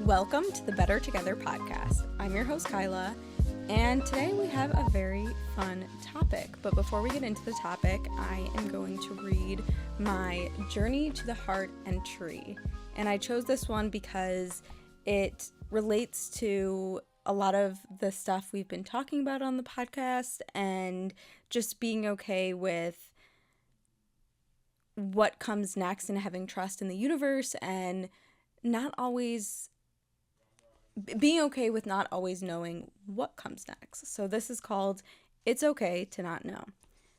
Welcome to the Better Together podcast. I'm your host, Kyla, and today we have a very fun topic. But before we get into the topic, I am going to read my Journey to the Heart and Tree. And I chose this one because it relates to a lot of the stuff we've been talking about on the podcast and just being okay with what comes next and having trust in the universe and not always being okay with not always knowing what comes next. So this is called It's Okay to Not Know.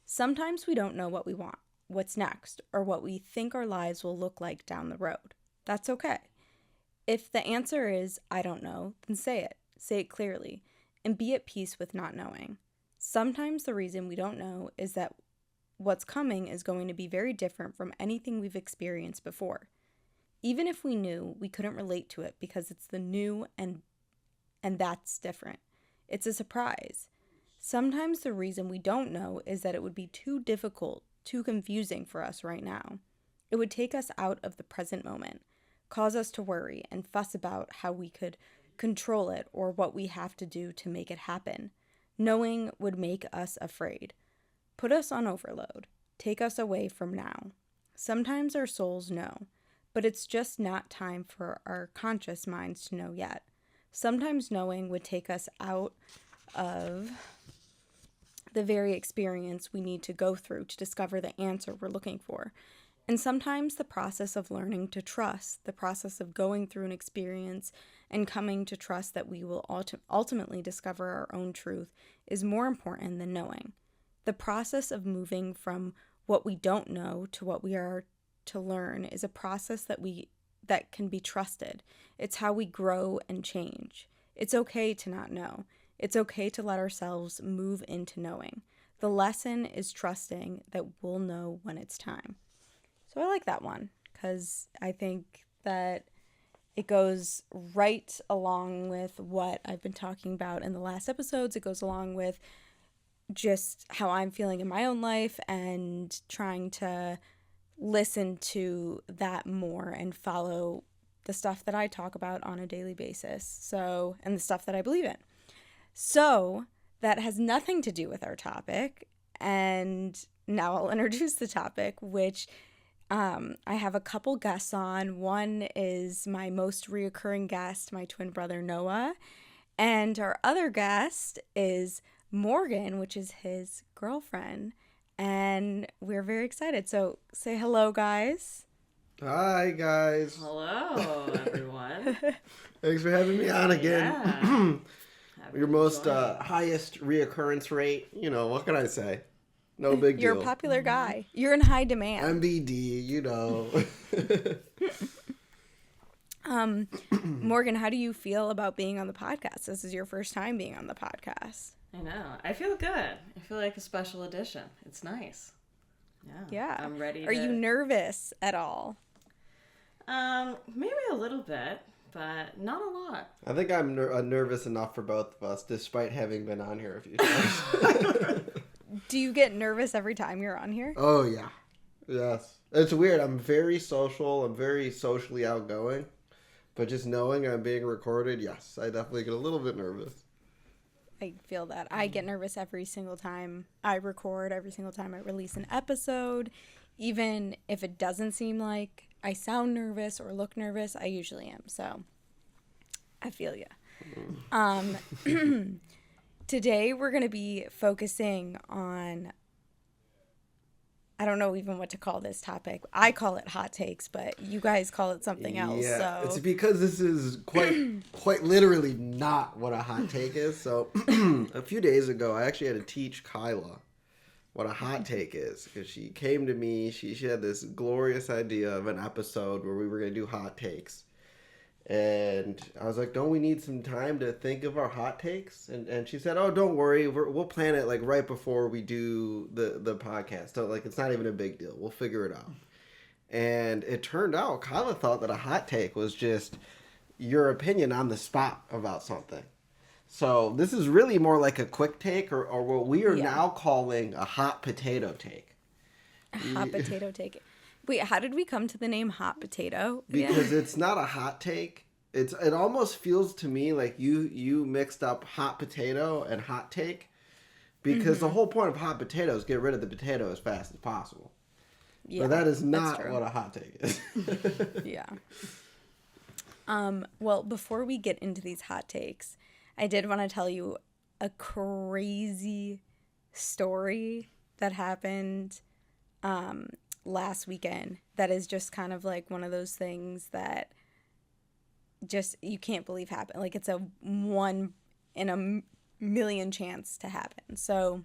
Sometimes we don't know what we want, what's next, or what we think our lives will look like down the road. That's okay. If the answer is, I don't know, then say it. Say it clearly, and be at peace with not knowing. Sometimes the reason we don't know is that what's coming is going to be very different from anything we've experienced before. Even if we knew, we couldn't relate to it because it's the new and that's different. It's a surprise. Sometimes the reason we don't know is that it would be too difficult, too confusing for us right now. It would take us out of the present moment, cause us to worry and fuss about how we could control it or what we have to do to make it happen. Knowing would make us afraid, put us on overload, take us away from now. Sometimes our souls know, but it's just not time for our conscious minds to know yet. Sometimes knowing would take us out of the very experience we need to go through to discover the answer we're looking for. And sometimes the process of learning to trust, the process of going through an experience and coming to trust that we will ultimately discover our own truth is more important than knowing. The process of moving from what we don't know to what we are to learn is a process that can be trusted. It's how we grow and change. It's okay to not know. It's okay to let ourselves move into knowing. The lesson is trusting that we'll know when it's time. So I like that one because I think that it goes right along with what I've been talking about in the last episodes. It goes along with just how I'm feeling in my own life and trying to listen to that more and follow the stuff that I talk about on a daily basis. And the stuff that I believe in. So that has nothing to do with our topic. And now I'll introduce the topic, which I have a couple guests on. One is my most reoccurring guest, my twin brother Noah. And our other guest is Morgan, which is his girlfriend. And we're very excited. So say hello, guys. Hi, guys. Hello, everyone. Thanks for having me on again. Yeah. Your most highest reoccurrence rate. You know, what can I say? No big deal. You're a popular guy. You're in high demand. MBD, you know. Morgan, how do you feel about being on the podcast? This is your first time being on the podcast. I know. I feel good. I feel like a special edition. It's nice. Yeah. I'm ready Are you nervous at all? Maybe a little bit, but not a lot. I think I'm nervous enough for both of us, despite having been on here a few times. Do you get nervous every time you're on here? Oh, yeah. Yes. It's weird. I'm very social. I'm very socially outgoing. But just knowing I'm being recorded, yes, I definitely get a little bit nervous. I feel that. I get nervous every single time I record, every single time I release an episode. Even if it doesn't seem like I sound nervous or look nervous, I usually am. So I feel you. Today we're going to be focusing on, I don't know even what to call this topic. I call it hot takes, but you guys call it something else. Yeah, so. It's because this is quite literally not what a hot take is. So a few days ago, I actually had to teach Kyla what a hot take is because she came to me. She had this glorious idea of an episode where we were going to do hot takes. And I was like, don't we need some time to think of our hot takes? And she said, oh, don't worry. We'll plan it like right before we do the podcast. So like, it's not even a big deal. We'll figure it out. And it turned out Kyla thought that a hot take was just your opinion on the spot about something. So this is really more like a quick take or what we are now calling a hot potato take. A hot potato take. Wait, how did we come to the name hot potato? Because it's not a hot take. it almost feels to me like you mixed up hot potato and hot take, because the whole point of hot potato is get rid of the potato as fast as possible. Yeah, but that is that's not true. what a hot take is. Yeah. Well, before we get into these hot takes, I did want to tell you a crazy story that happened last weekend that is just kind of like one of those things that just you can't believe happened. Like it's a one in a million chance to happen. So,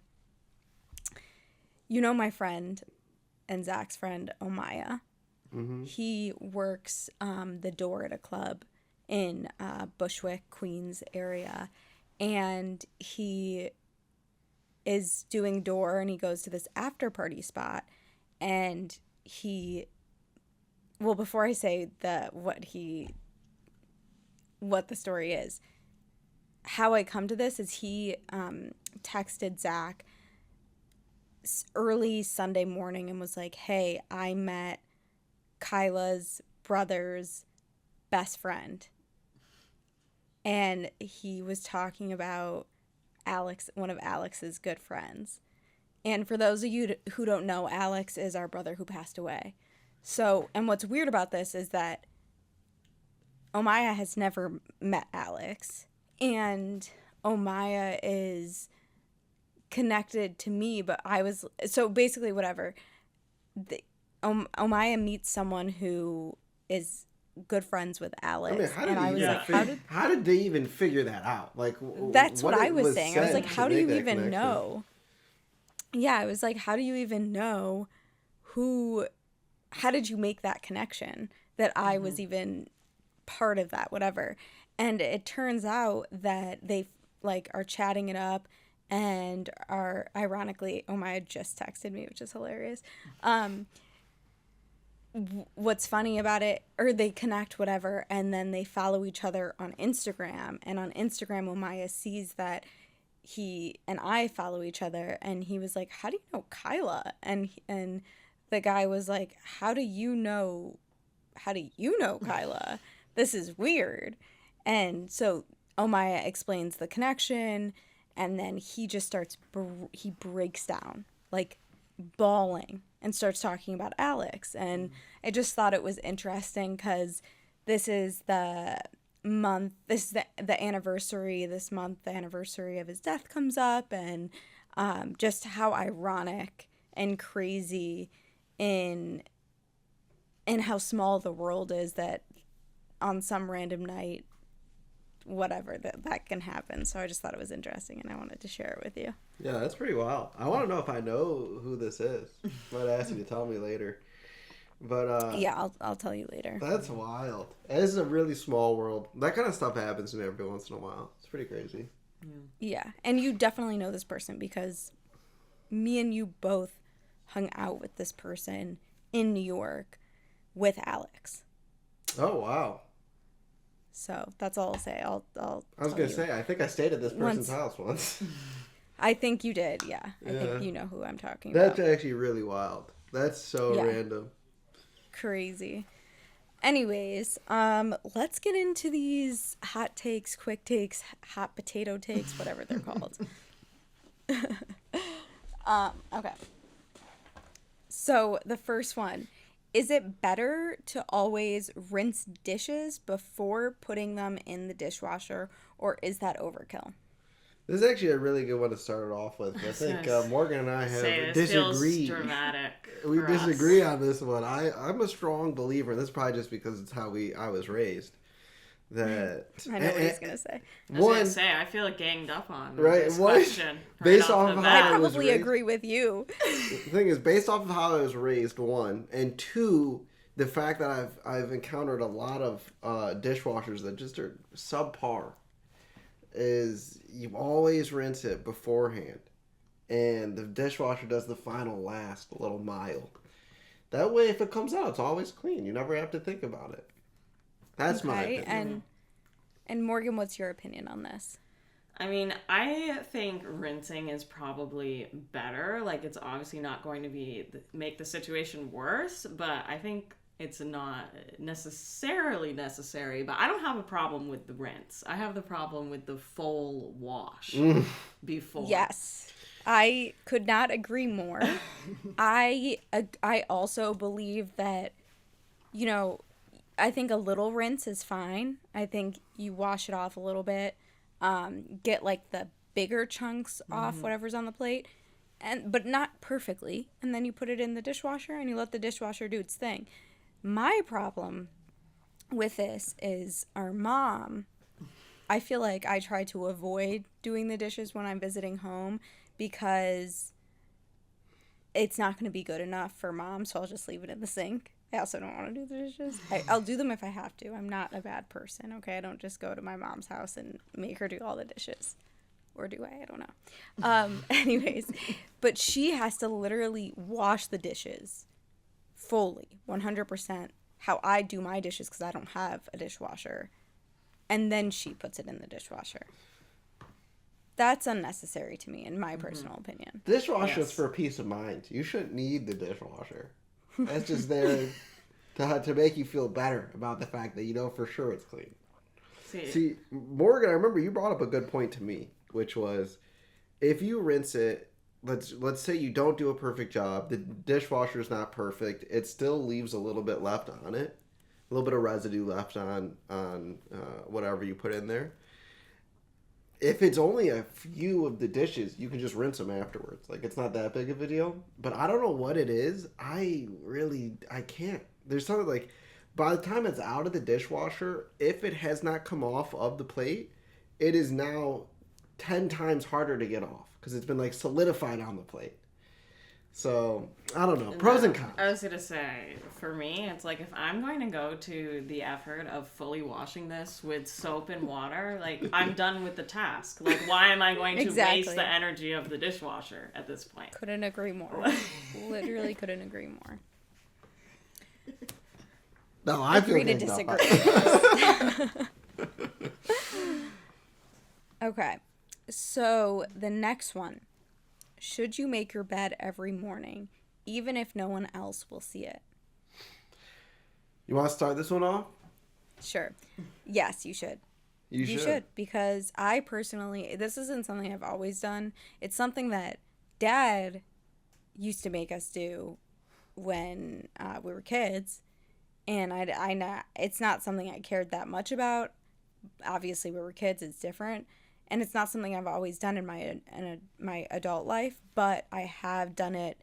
you know my friend and Zach's friend, Omaya. Mm-hmm. He works the door at a club in Bushwick, Queens area. And he is doing door and he goes to this after party spot. And well, before I say what the story is, how I come to this is he texted Zach early Sunday morning and was like, hey, I met Kyla's brother's best friend. And he was talking about Alex, one of Alex's good friends. And for those of you who don't know, Alex is our brother who passed away. So, and what's weird about this is that Omaya has never met Alex. And Omaya is connected to me, but so basically whatever. Omaya meets someone who is good friends with Alex. I mean, how did and I was like, how did they even figure that out? Like, that's what I was saying. I was like, said how to do you make that even connection? know? Yeah, I was like, how do you even know how did you make that connection that I was even part of that, whatever. And it turns out that they like are chatting it up and are ironically, Omaya just texted me, which is hilarious. What's funny about it, or they connect, whatever, and then they follow each other on Instagram. And on Instagram, Omaya sees that he and I follow each other, and he was like, how do you know Kyla? And the guy was like, how do you know Kyla? This is weird. And so Omaya explains the connection, and then he just starts he breaks down, like bawling, and starts talking about Alex. And I just thought it was interesting because this is the anniversary this month, the anniversary of his death comes up, and just how ironic and crazy in how small the world is, that on some random night, whatever, that can happen. So I just thought it was interesting and I wanted to share it with you. Yeah, that's pretty wild. I want to know if I know who this is. Might ask you to tell me later. But yeah, I'll tell you later. that's wild. It is a really small world. That kind of stuff happens to me every once in a while. It's pretty crazy. Yeah, and you definitely know this person because me and you both hung out with this person in New York with Alex. Oh wow! So that's all I'll say. I was gonna say, I think I stayed at this person's house once. I think you did. Yeah, I Yeah. think you know who I'm talking That's about. actually really wild. That's so random. Crazy. Anyways, let's get into these hot takes, quick takes, hot potato takes, whatever they're called. Okay. So the first one, is it better to always rinse dishes before putting them in the dishwasher, or is that overkill? This is actually a really good one to start it off with. I think Morgan and I have disagreed. Feels dramatic. We disagree on this one. I'm a strong believer, and this is probably just because it's how I was raised. That I know what he's gonna say. I was gonna say, I feel ganged up on right. this One, question. based off of I how I was probably raised, agree with you. the thing is, based off of how I was raised, one, and two, the fact that I've encountered a lot of dishwashers that just are subpar, is you always rinse it beforehand, and the dishwasher does the final last little mile. That way, if it comes out, it's always clean. You never have to think about it. That's my opinion. And Morgan, what's your opinion on this? I mean, I think rinsing is probably better. Like, it's obviously not going to make the situation worse, but I think it's not necessarily necessary, but I don't have a problem with the rinse. I have the problem with the full wash before. Yes. I could not agree more. I also believe that, you know, I think a little rinse is fine. I think you wash it off a little bit, get like the bigger chunks off whatever's on the plate, but not perfectly. And then you put it in the dishwasher and you let the dishwasher do its thing. My problem with this is our mom. I feel like I try to avoid doing the dishes when I'm visiting home because it's not going to be good enough for mom, so I'll just leave it in the sink. I also don't want to do the dishes. I'll do them if I have to. I'm not a bad person, okay? I don't just go to my mom's house and make her do all the dishes. Or do I? I don't know. Anyways, but she has to literally wash the dishes fully, 100%, how I do my dishes because I don't have a dishwasher. And then she puts it in the dishwasher. That's unnecessary to me, in my personal opinion. Dishwasher's for peace of mind. You shouldn't need the dishwasher. That's just there to make you feel better about the fact that you know for sure it's clean. See, Morgan, I remember you brought up a good point to me, which was if you rinse it, let's say you don't do a perfect job, the dishwasher is not perfect, it still leaves a little bit left on it, a little bit of residue left on whatever you put in there. If it's only a few of the dishes, you can just rinse them afterwards. Like, it's not that big of a deal. But I don't know what it is. I can't. There's something like, by the time it's out of the dishwasher, if it has not come off of the plate, it is now 10 times harder to get off because it's been like solidified on the plate. So, I don't know. Pros and cons. I was going to say, for me, it's like if I'm going to go to the effort of fully washing this with soap and water, like, I'm done with the task. Like, why am I going to waste the energy of the dishwasher at this point? Couldn't agree more. Literally couldn't agree more. No, I agree to disagree. Okay. So, the next one. Should you make your bed every morning, even if no one else will see it? You want to start this one off? Sure. Yes, you should. You should, because I personally, this isn't something I've always done. It's something that Dad used to make us do when we were kids, and it's not something I cared that much about. Obviously, we were kids, it's different. And it's not something I've always done in my adult life, but I have done it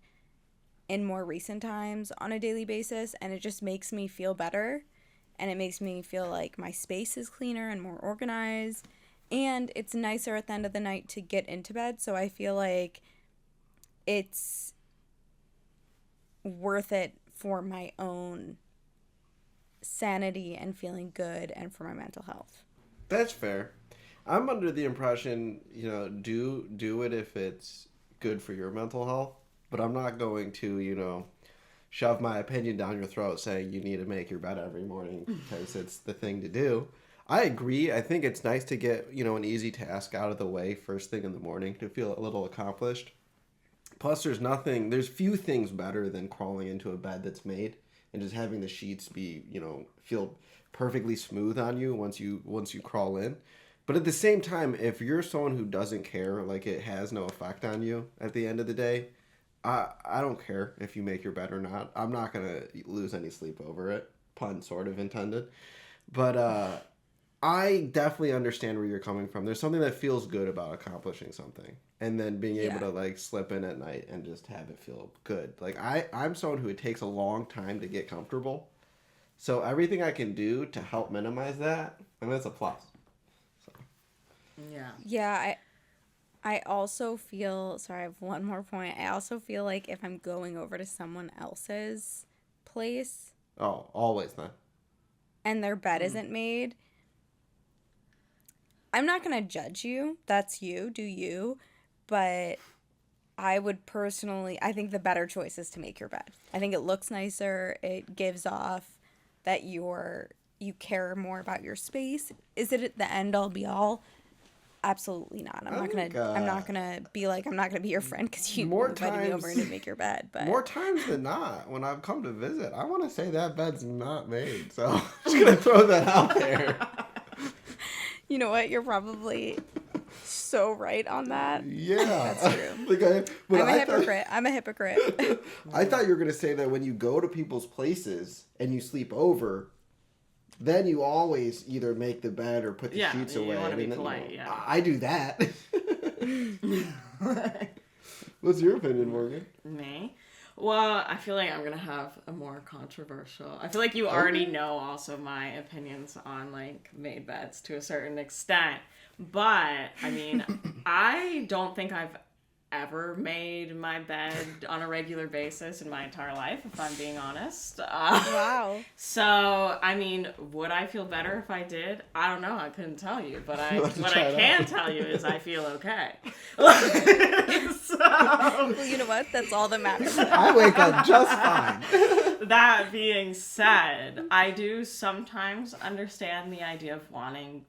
in more recent times on a daily basis, and it just makes me feel better, and it makes me feel like my space is cleaner and more organized, and it's nicer at the end of the night to get into bed, so I feel like it's worth it for my own sanity and feeling good and for my mental health. That's fair. I'm under the impression, do it if it's good for your mental health, but I'm not going to, shove my opinion down your throat saying you need to make your bed every morning because it's the thing to do. I agree. I think it's nice to get, an easy task out of the way first thing in the morning to feel a little accomplished. Plus, there's few things better than crawling into a bed that's made and just having the sheets be, feel perfectly smooth on you once you crawl in. But at the same time, if you're someone who doesn't care, like it has no effect on you at the end of the day, I don't care if you make your bed or not. I'm not going to lose any sleep over it. Pun sort of intended. But I definitely understand where you're coming from. There's something that feels good about accomplishing something. And then being able to slip in at night and just have it feel good. Like I'm someone who it takes a long time to get comfortable. So everything I can do to help minimize that, that's a plus. Yeah. Yeah, I also feel, sorry, I have one more point. I also feel like if I'm going over to someone else's place. Oh, always then. And their bed isn't made. I'm not going to judge you. That's you. Do you. But I would personally, I think the better choice is to make your bed. I think it looks nicer. It gives off that you care more about your space. Is it the end all be all? absolutely not. I'm I not think, gonna. I'm not gonna be like. I'm not gonna be your friend because you more invited me times- over to make your bed. But More times than not, when I've come to visit, I want to say that bed's not made. So I'm just going to throw that out there. you know what? You're probably so right on that. Yeah. That's true. But I'm a I hypocrite. I'm a hypocrite. I thought you were going to say that when you go to people's places and you sleep over, then you always either make the bed or put the sheets away. You want to be and then, polite, yeah. I do that. What's your opinion, Morgan? Me? Well, I feel like I'm going to have a more controversial... I feel like you already know also my opinions on, like, made beds to a certain extent. But, I mean, I don't think I've ever made my bed on a regular basis in my entire life, if I'm being honest. Wow. So, I mean, would I feel better if I did? I don't know. I couldn't tell you. But what I can tell you is I feel okay. Well, you know what? That's all that matters. I wake up just fine. That being said, I do sometimes understand the idea of wanting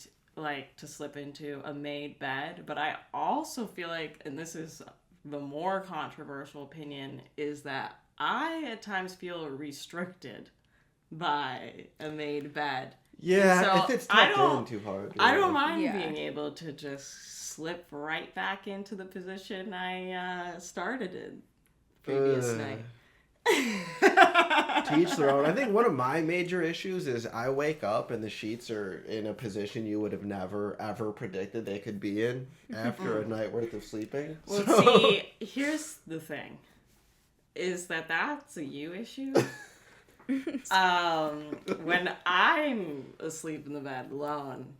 to slip into a made bed, but I also feel like, and this is the more controversial opinion, is that I at times feel restricted by a made bed. Yeah, So if it's tucked in too hard. I don't mind Yeah. being able to just slip right back into the position I started in previous night. To each their own. I think one of my major issues is I wake up and the sheets are in a position you would have never ever predicted they could be in after a night worth of sleeping. Well, So- see, here's the thing, is that's a you issue. When I'm asleep in the bed alone,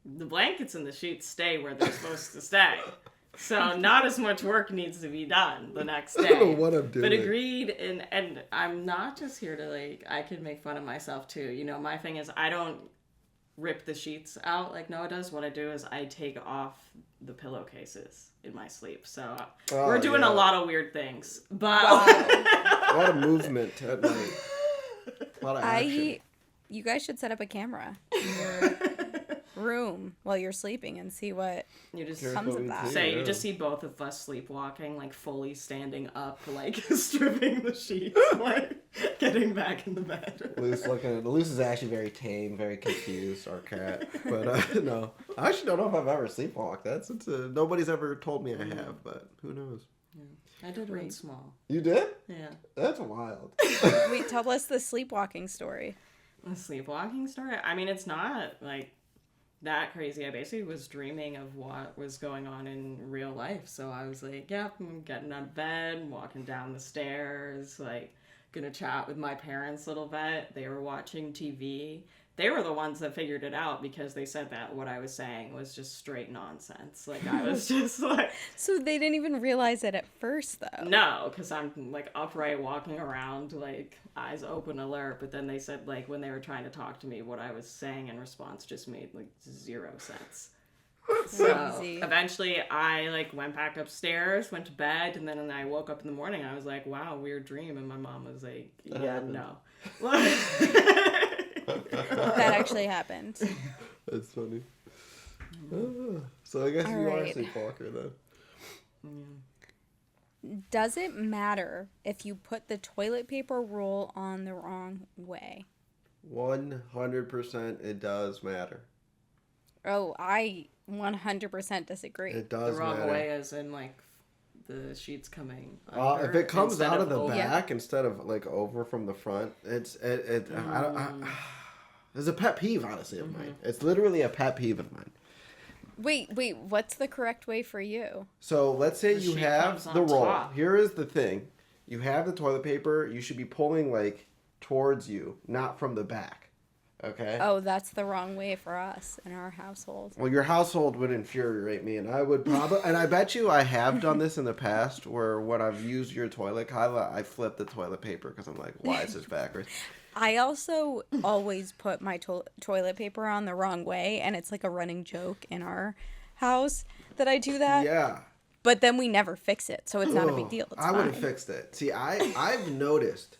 the blankets and the sheets stay where they're supposed to stay. So not as much work needs to be done the next day. I don't know what I'm doing. But agreed, and I'm not just here to I can make fun of myself too. You know, my thing is I don't rip the sheets out like Noah does. What I do is I take off the pillowcases in my sleep. So we're doing a lot of weird things. But a lot of movement at night. A lot of action. You guys should set up a camera in your room while you're sleeping and see what you just comes of that. You just see both of us sleepwalking, fully standing up, stripping the sheets, getting back in the bed. Luce is actually very tame, very confused, our cat. But no, I actually don't know if I've ever sleepwalked. Nobody's ever told me I have, but who knows? Yeah. I did run small. You did? Yeah. That's wild. Wait, tell us the sleepwalking story. The sleepwalking story? I mean, it's not that crazy. I basically was dreaming of what was going on in real life. So I was like, yep, I'm getting out of bed, walking down the stairs, gonna chat with my parents a little bit. They were watching TV. They were the ones that figured it out because they said that what I was saying was just straight nonsense. I was just So they didn't even realize it at first, though. No, because I'm upright walking around, eyes open alert. But then they said when they were trying to talk to me, what I was saying in response just made zero sense. So eventually I went back upstairs, went to bed, and then when I woke up in the morning, I was like, wow, weird dream. And my mom was like, yeah, no. That actually happened. That's funny. So I guess you are a sleepwalker then. Does it matter if you put the toilet paper roll on the wrong way? 100% it does matter. Oh, I 100% disagree. It does the wrong matter. way as in the sheets coming under if it comes instead out of the over. back instead of over from the front, it's a pet peeve, honestly, of mine. It's literally a pet peeve of mine. Wait, what's the correct way for you? So let's say The you sheet have comes the on roll. top. Here is the thing. You have the toilet paper. You should be pulling towards you, not from the back. Okay? Oh, that's the wrong way for us in our household. Well, your household would infuriate me, and I would probably, and I bet you I have done this in the past, where when I've used your toilet, Kyla, I flip the toilet paper because I'm like, why is this backwards? I also always put my toilet paper on the wrong way, and it's a running joke in our house that I do that. Yeah. But then we never fix it, so it's not a big deal. It's I would have fine. fixed it. See, I've noticed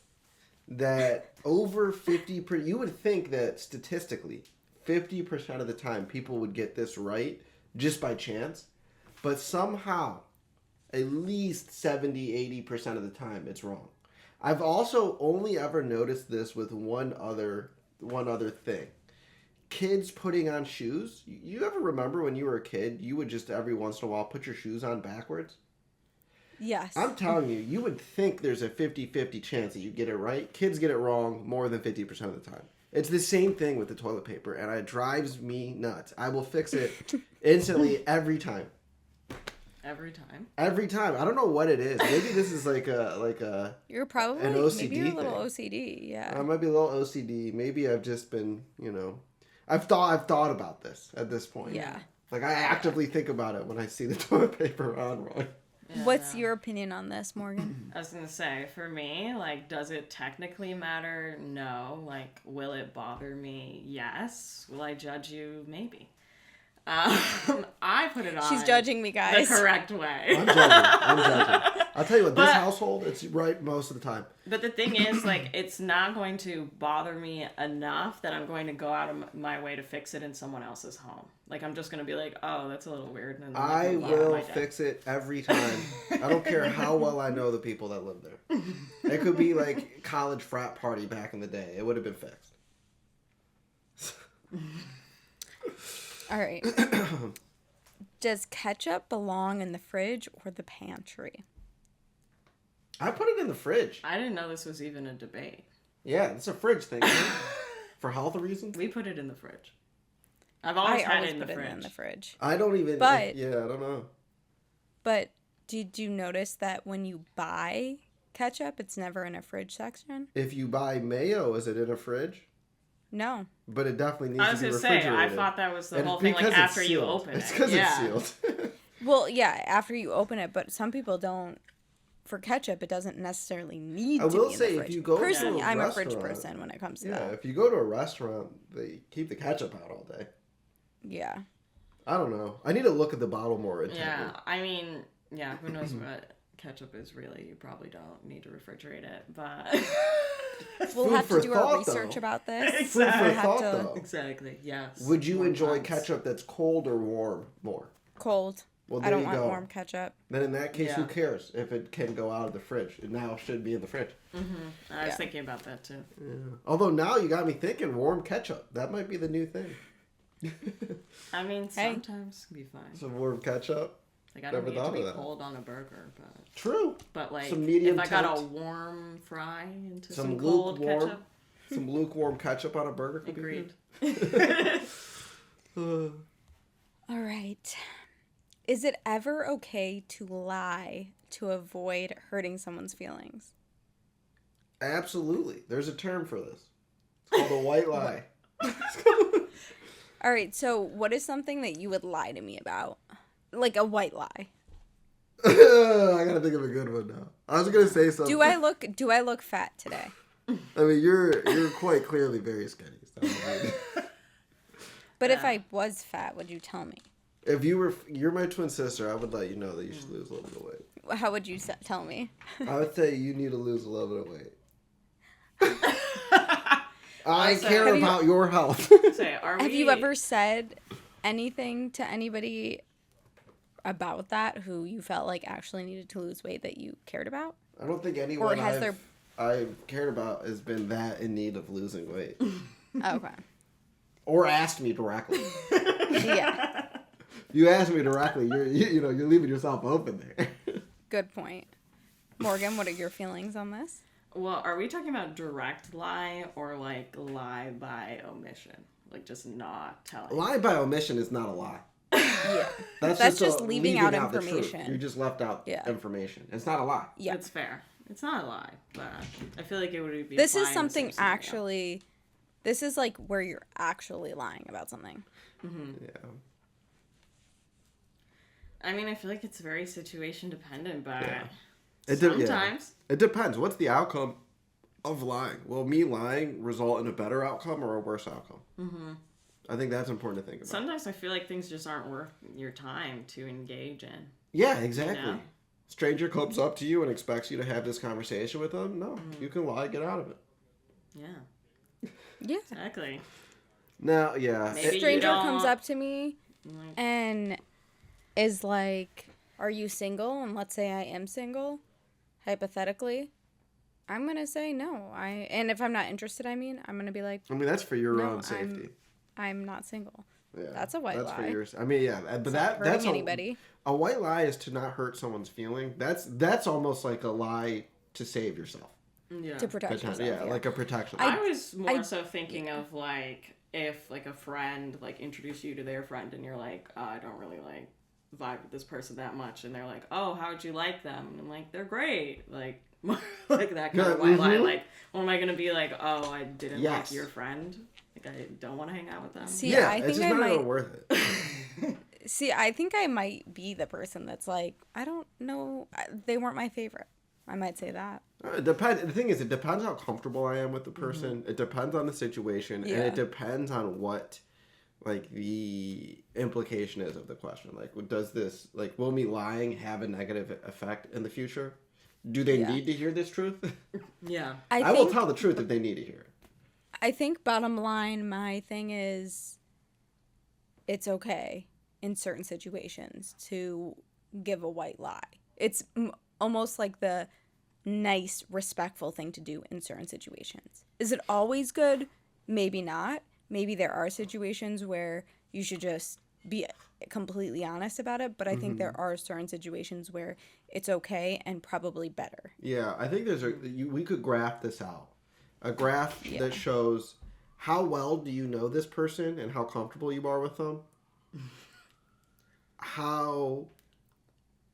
that over 50%, you would think that statistically, 50% of the time people would get this right, just by chance. But somehow, at least 70-80% of the time, it's wrong. I've also only ever noticed this with one other thing. Kids putting on shoes. You ever remember when you were a kid, you would just every once in a while put your shoes on backwards? Yes. I'm telling you, you would think there's a 50-50 chance that you get it right. Kids get it wrong more than 50% of the time. It's the same thing with the toilet paper, and it drives me nuts. I will fix it instantly every time. Every time. Every time. I don't know what it is. Maybe this is like a You're probably an OCD maybe you're a little thing. OCD. Yeah. I might be a little OCD. Maybe I've just been, I've thought about this at this point. Yeah. Like I actively think about it when I see the toilet paper on wrong. Yeah, What's your opinion on this, Morgan? I was gonna say, for me, like, does it technically matter? No. Like, will it bother me? Yes. Will I judge you? Maybe. I put it on. She's judging me, guys. The correct way. I'm judging. I'll tell you what, this household, it's right most of the time. But the thing is, like, it's not going to bother me enough that I'm going to go out of my way to fix it in someone else's home. Like, I'm just going to be like, oh, that's a little weird. And then, I will fix it every time. I don't care how well I know the people that live there. It could be like college frat party back in the day. It would have been fixed. All right. Does ketchup belong in the fridge or the pantry? I put it in the fridge. I didn't know this was even a debate. Yeah, it's a fridge thing. For health reasons. We put it in the fridge. I've always had it in the put fridge. it in the fridge. I don't even. But I don't know. But did you notice that when you buy ketchup, it's never in a fridge section? If you buy mayo, is it in a fridge? No. But it definitely needs I was to be going to say, refrigerated. I thought that was the And whole thing, like, because after it's you sealed. open it. It's because it's sealed. Well, yeah, after you open it, but some people don't. For ketchup, it doesn't necessarily need to be in the fridge. If you go personally, to a I'm a restaurant, fridge person when it comes to yeah, that. if you go to a restaurant, they keep the ketchup out all day. Yeah. I don't know. I need to look at the bottle more intently. Yeah, I mean, yeah, who knows what ketchup is really. You probably don't need to refrigerate it, but... We'll have to do our research about this. Exactly. Food for thought, though. Exactly, yes. Would you enjoy times. ketchup that's cold or warm more? Cold. Well, I there don't you want go. warm ketchup. Then in that case, Yeah. who cares if it can go out of the fridge? It now should be in the fridge. Mm-hmm. I was thinking about that, too. Yeah. Although now you got me thinking warm ketchup. That might be the new thing. I mean, sometimes it can be fine. Some warm ketchup. Like, I don't Never need it to thought be of that. cold on a burger, but... True. But, like, Some medium if I got a temp. warm fry into Some some cold lukewarm. ketchup... Some lukewarm ketchup on a burger could Agreed. be good. All right. Is it ever okay to lie to avoid hurting someone's feelings? Absolutely. There's a term for this. It's called a white lie. All right, so what is something that you would lie to me about? Like a white lie. I gotta think of a good one now. I was gonna say something. Do I look fat today? I mean, you're quite clearly very skinny. So But if I was fat, would you tell me? if you're my twin sister, I would let you know that you should lose a little bit of weight. How would you tell me? I would say you need to lose a little bit of weight. I care about your health. Say, Have you ever said anything to anybody about that who you felt like actually needed to lose weight that you cared about? I don't think anyone I've cared about has been that in need of losing weight. Okay. Or asked me directly. Yeah. You asked me directly. You're leaving yourself open there. Good point. Morgan, what are your feelings on this? Well, are we talking about direct lie or, like, lie by omission? Like, just not telling? Lie by omission is not a lie. Yeah. That's just leaving out information. You just left out information. It's not a lie. Yeah. It's fair. It's not a lie, but I feel like it would be This is fine in the something same scenario. actually... This is, like, where you're actually lying about something. Mm-hmm. Yeah. I mean, I feel like it's very situation dependent, but It sometimes... It depends. What's the outcome of lying? Will me lying result in a better outcome or a worse outcome? Mm-hmm. I think that's important to think about. Sometimes I feel like things just aren't worth your time to engage in. Yeah, exactly. You know? Stranger comes up to you and expects you to have this conversation with them. No, you can lie, get out of it. Yeah. Yeah. Exactly. Now, yeah. Maybe Stranger you don't- comes up to me And is like, are you single? And let's say I am single, hypothetically, I'm going to say no. And if I'm not interested, I'm going to be like, I mean, that's for your no, own safety. I'm not single. Yeah, that's a white lie. That's for yours. I mean, yeah, but that's anybody. A white lie is to not hurt someone's feeling. That's almost like a lie to save yourself. Yeah. To protect yourself. Yeah, like a protection. I was more so thinking of like if like a friend like introduced you to their friend and you're like, oh, I don't really like vibe with this person that much, and they're like, oh, how'd you like them? And I'm like, they're great. Like like that kind of white lie. Like, or am I gonna be like, oh, I didn't like your friend? Like I don't want to hang out with them. See, I think it's just not even worth it. See, I think I might be the person that's like, I don't know, they weren't my favorite. I might say that. It depends. The thing is, it depends how comfortable I am with the person. Mm-hmm. It depends on the situation, and it depends on what, like, the implication is of the question. Like, does this, like, will me lying have a negative effect in the future? Do they need to hear this truth? Yeah. I will tell the truth if they need to hear it. I think bottom line, my thing is, it's okay in certain situations to give a white lie. It's almost like the nice, respectful thing to do in certain situations. Is it always good? Maybe not. Maybe there are situations where you should just be completely honest about it, but I think there are certain situations where it's okay and probably better. Yeah, I think we could graph this out. A graph that shows how well do you know this person and how comfortable you are with them.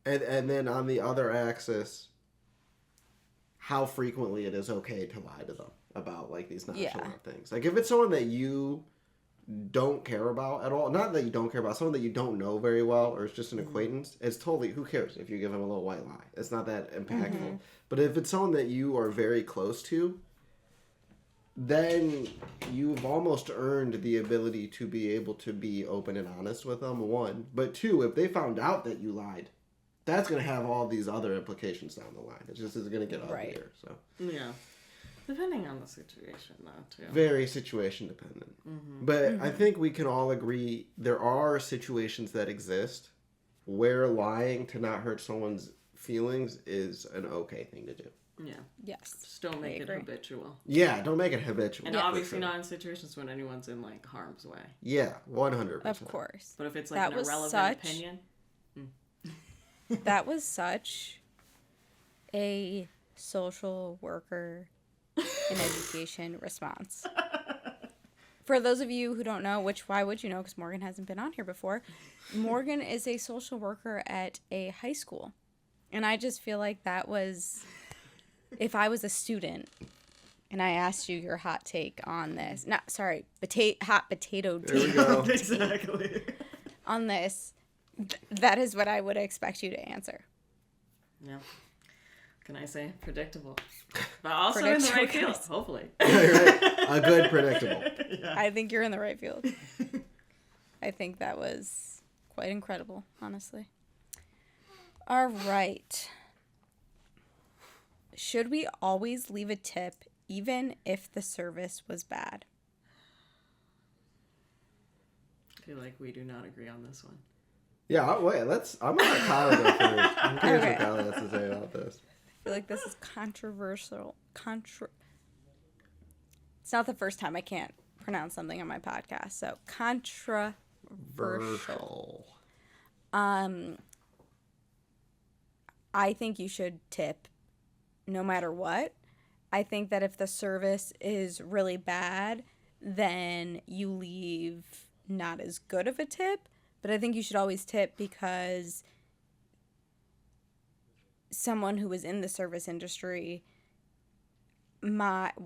And then on the other axis, how frequently it is okay to lie to them about like these nonchalant things. Like if it's someone that you don't care about at all, not that you don't care about, someone that you don't know very well, or it's just an acquaintance, it's totally, who cares if you give them a little white lie? It's not that impactful. Mm-hmm. But if it's someone that you are very close to, then you've almost earned the ability to be able to be open and honest with them, one. But two, if they found out that you lied, that's going to have all these other implications down the line. It just is going to get uglier. So yeah. Depending on the situation, though, too. Very situation dependent. Mm-hmm. But I think we can all agree there are situations that exist where lying to not hurt someone's feelings is an okay thing to do. Yeah. Yes. Just don't make it habitual. Yeah, don't make it habitual. And obviously not in situations when anyone's in, like, harm's way. Yeah, 100%. Of course. But if it's, like, an irrelevant opinion. That was such a social worker in education response. For those of you who don't know, which why would you know, because Morgan hasn't been on here before, Morgan is a social worker at a high school. And I just feel like that was... If I was a student and I asked you your hot take on this, hot potato take. There we go. Exactly. On this, that is what I would expect you to answer. Yeah. Can I say predictable? But also in the right field, hopefully. Right. A good predictable. Yeah. I think you're in the right field. I think that was quite incredible, honestly. All right. Should we always leave a tip even if the service was bad? I feel like we do not agree on this one. Yeah, wait, I'm gonna let Kyla go first. I'm curious what Kyla has to say about this. I feel like this is controversial. It's not the first time I can't pronounce something on my podcast, so controversial. I think you should tip no matter what. I think that if the service is really bad, then you leave not as good of a tip. But I think you should always tip because someone who was in the service industry, what I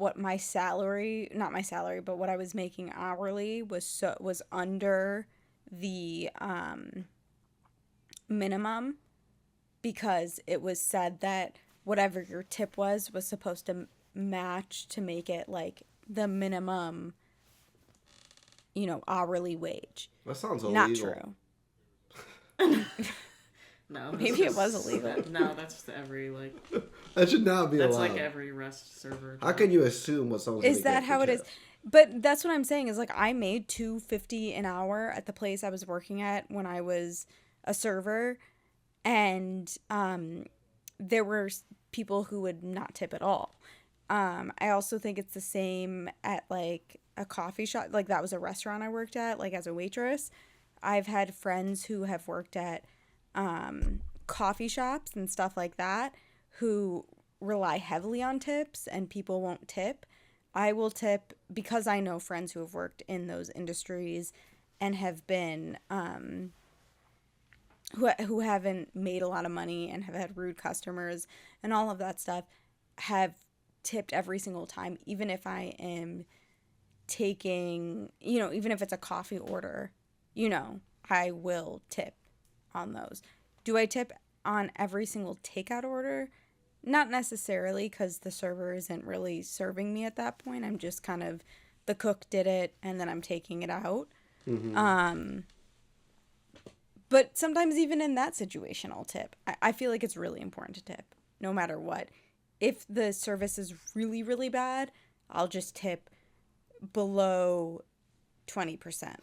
was making hourly was under the minimum, because it was said that whatever your tip was supposed to match to make it like the minimum, hourly wage. That sounds illegal. Not true. No. Maybe it was illegal. No, that's every, like... That should not be allowed. That's like every rest server. How can you assume what someone's going to get? Is that how it is? But that's what I'm saying is, like, I made $2.50 an hour at the place I was working at when I was a server. And there were people who would not tip at all. I also think it's the same at, like, a coffee shop. Like, that was a restaurant I worked at, like, as a waitress. I've had friends who have worked at coffee shops and stuff like that who rely heavily on tips and people won't tip. I will tip because I know friends who have worked in those industries and have been who haven't made a lot of money and have had rude customers and all of that stuff have tipped every single time, even if I am taking, even if it's a coffee order, I will tip on those. Do I tip on every single takeout order? Not necessarily, because the server isn't really serving me at that point. I'm just kind of, the cook did it, and then I'm taking it out. Mm-hmm. But sometimes even in that situation, I'll tip. I feel like it's really important to tip, no matter what. If the service is really, really bad, I'll just tip below 20%.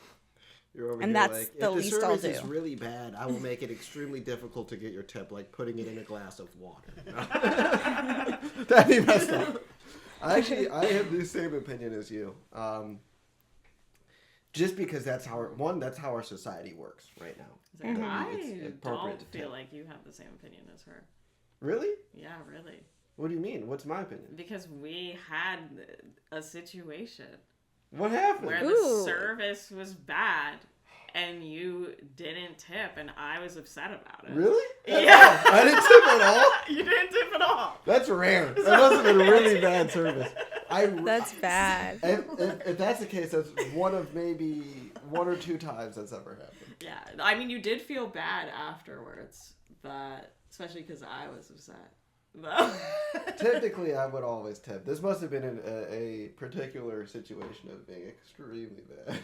And that's the least I'll do. If the service is really bad, I will make it extremely difficult to get your tip, like putting it in a glass of water. That'd be messed up. I have the same opinion as you. Just because that's how our society works right now. Mm-hmm. I don't feel like you have the same opinion as her. Really? Yeah, really. What do you mean? What's my opinion? Because we had a situation. What happened? Where the service was bad and you didn't tip and I was upset about it. Really? Yeah. I didn't tip at all? You didn't tip at all. That's rare. That must have been really bad service. That's bad. If that's the case, that's one of maybe 1 or 2 times that's ever happened. Yeah. I mean, you did feel bad afterwards, but especially because I was upset. Typically, I would always tip. This must have been in a particular situation of being extremely bad.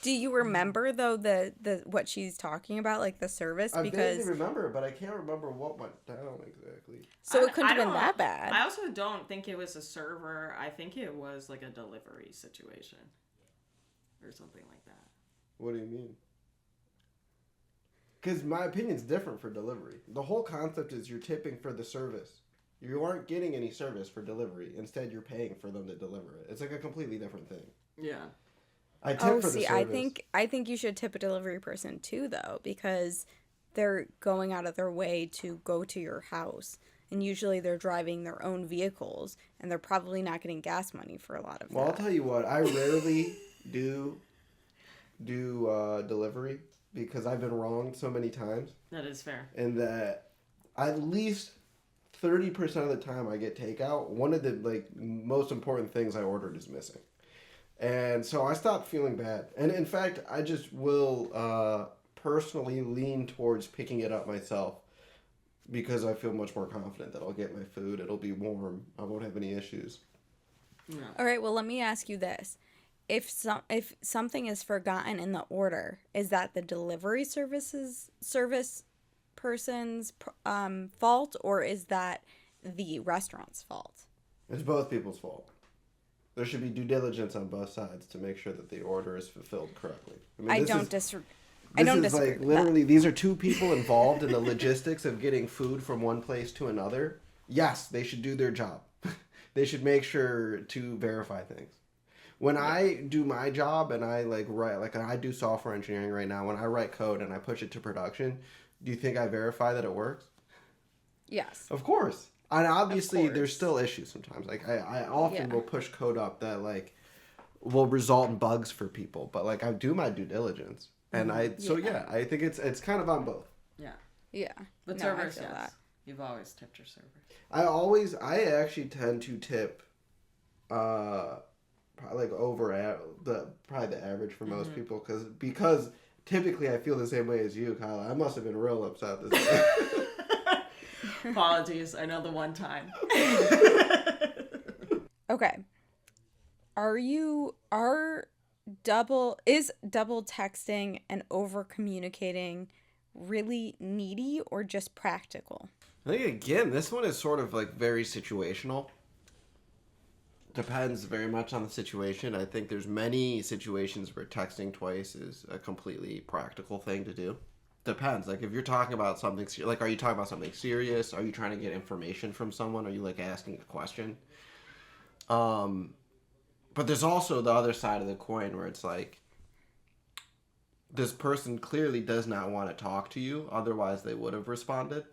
Do you remember though the what she's talking about, like the service? I vaguely remember, but I can't remember what went down exactly. So it couldn't have been that bad. I also don't think it was a server. I think it was like a delivery situation or something like that. What do you mean? Because my opinion's different for delivery. The whole concept is you're tipping for the service. You aren't getting any service for delivery. Instead, you're paying for them to deliver it. It's like a completely different thing. Yeah. I tip for the service. I think you should tip a delivery person too, though, because they're going out of their way to go to your house. And usually they're driving their own vehicles, and they're probably not getting gas money for a lot of that. Well, I'll tell you what. I rarely do delivery. Because I've been wronged so many times. That is fair. And that at least 30% of the time I get takeout, one of the most important things I ordered is missing. And so I stopped feeling bad. And in fact, I just will personally lean towards picking it up myself because I feel much more confident that I'll get my food. It'll be warm. I won't have any issues. No. All right, well, let me ask you this. If something is forgotten in the order, is that the delivery service person's fault, or is that the restaurant's fault? It's both people's fault. There should be due diligence on both sides to make sure that the order is fulfilled correctly. I don't disagree. Literally, these are 2 people involved in the logistics of getting food from one place to another. Yes, they should do their job. They should make sure to verify things. When I do my job and I write, I do software engineering right now, when I write code and I push it to production, do you think I verify that it works? Yes. Of course. And obviously there's still issues sometimes. I often will push code up that will result in bugs for people, but I do my due diligence. And I think it's kind of on both. Yeah. Yeah. But servers, yes. That. You've always tipped your servers. I actually tend to tip probably probably the average for most people because typically I feel the same way as you, Kyle. I must have been real upset this day. Apologies, I know the one time. Okay. Are double texting and over communicating really needy or just practical? I think, again, this one is sort of like very situational. Depends very much on the situation. I think there's many situations where texting twice is a completely practical thing to do. Depends. Like if you're talking about something, like are you talking about something serious? Are you trying to get information from someone? Are you like asking a question? But there's also the other side of the coin where it's like this person clearly does not want to talk to you, otherwise they would have responded.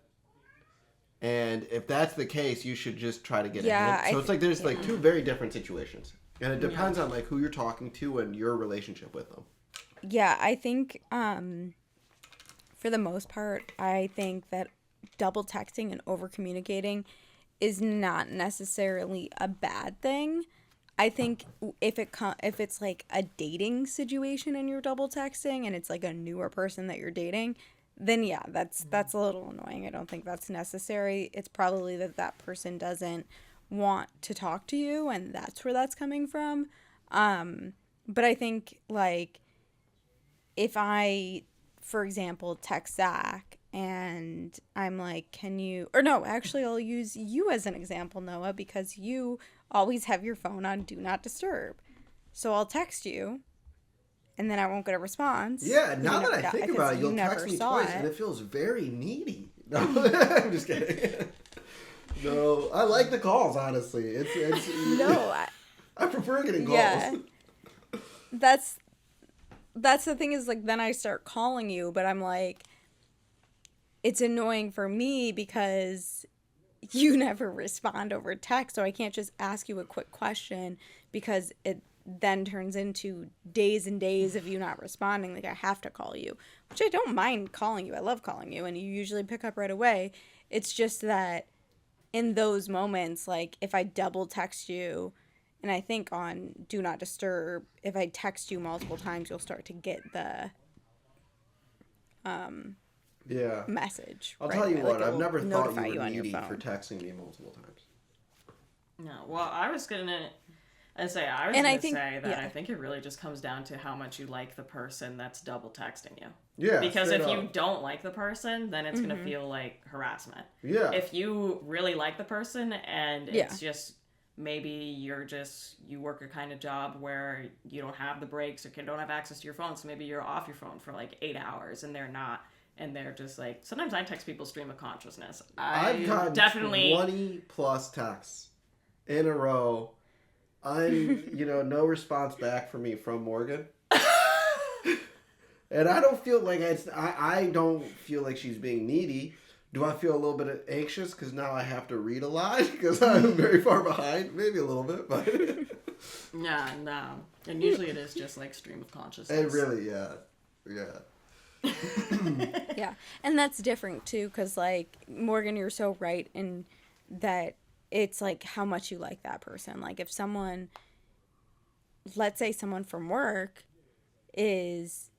And if that's the case, you should just try to get a hint. So it's like there's like two very different situations. And it depends on like who you're talking to and your relationship with them. Yeah, I think for the most part, I think that double texting and over communicating is not necessarily a bad thing. I think if it's like a dating situation and you're double texting and it's like a newer person that you're dating, then yeah, that's a little annoying. I don't think that's necessary. It's probably that person doesn't want to talk to you and that's where that's coming from. But I think like if I, for example, text Zach and I'm like, can you, or no, actually I'll use you as an example, Noah, because you always have your phone on Do Not Disturb. So I'll text you and then I won't get a response. Yeah, now that I think about it, you'll text me twice, and it feels very needy. No, I'm just kidding. No, I like the calls, honestly. It's no, I prefer getting calls. Yeah, that's the thing is, like, then I start calling you, but I'm like, it's annoying for me because you never respond over text, so I can't just ask you a quick question because it then turns into days and days of you not responding. Like, I have to call you, which I don't mind calling you. I love calling you, and you usually pick up right away. It's just that in those moments, like, if I double text you, and I think on Do Not Disturb, if I text you multiple times, you'll start to get the message. I'll tell you what, I've never thought you were needy for texting me multiple times. No, well, I was going to say that I think it really just comes down to how much you like the person that's double texting you. Yeah. Because if you don't like the person, then it's going to feel like harassment. Yeah. If you really like the person and it's just maybe you work a kind of job where you don't have the breaks or don't have access to your phone, so maybe you're off your phone for like 8 hours and they're not. And they're just like, sometimes I text people stream of consciousness. I've gotten 20 plus texts in a row. No response back from me from Morgan. And I don't feel like I don't feel like she's being needy. Do I feel a little bit anxious because now I have to read a lot because I'm very far behind? Maybe a little bit, but yeah, no. And usually it is just like stream of consciousness. And really, yeah. Yeah, and that's different too, because like Morgan, you're so right in that it's like how much you like that person. Like if someone, let's say someone from work is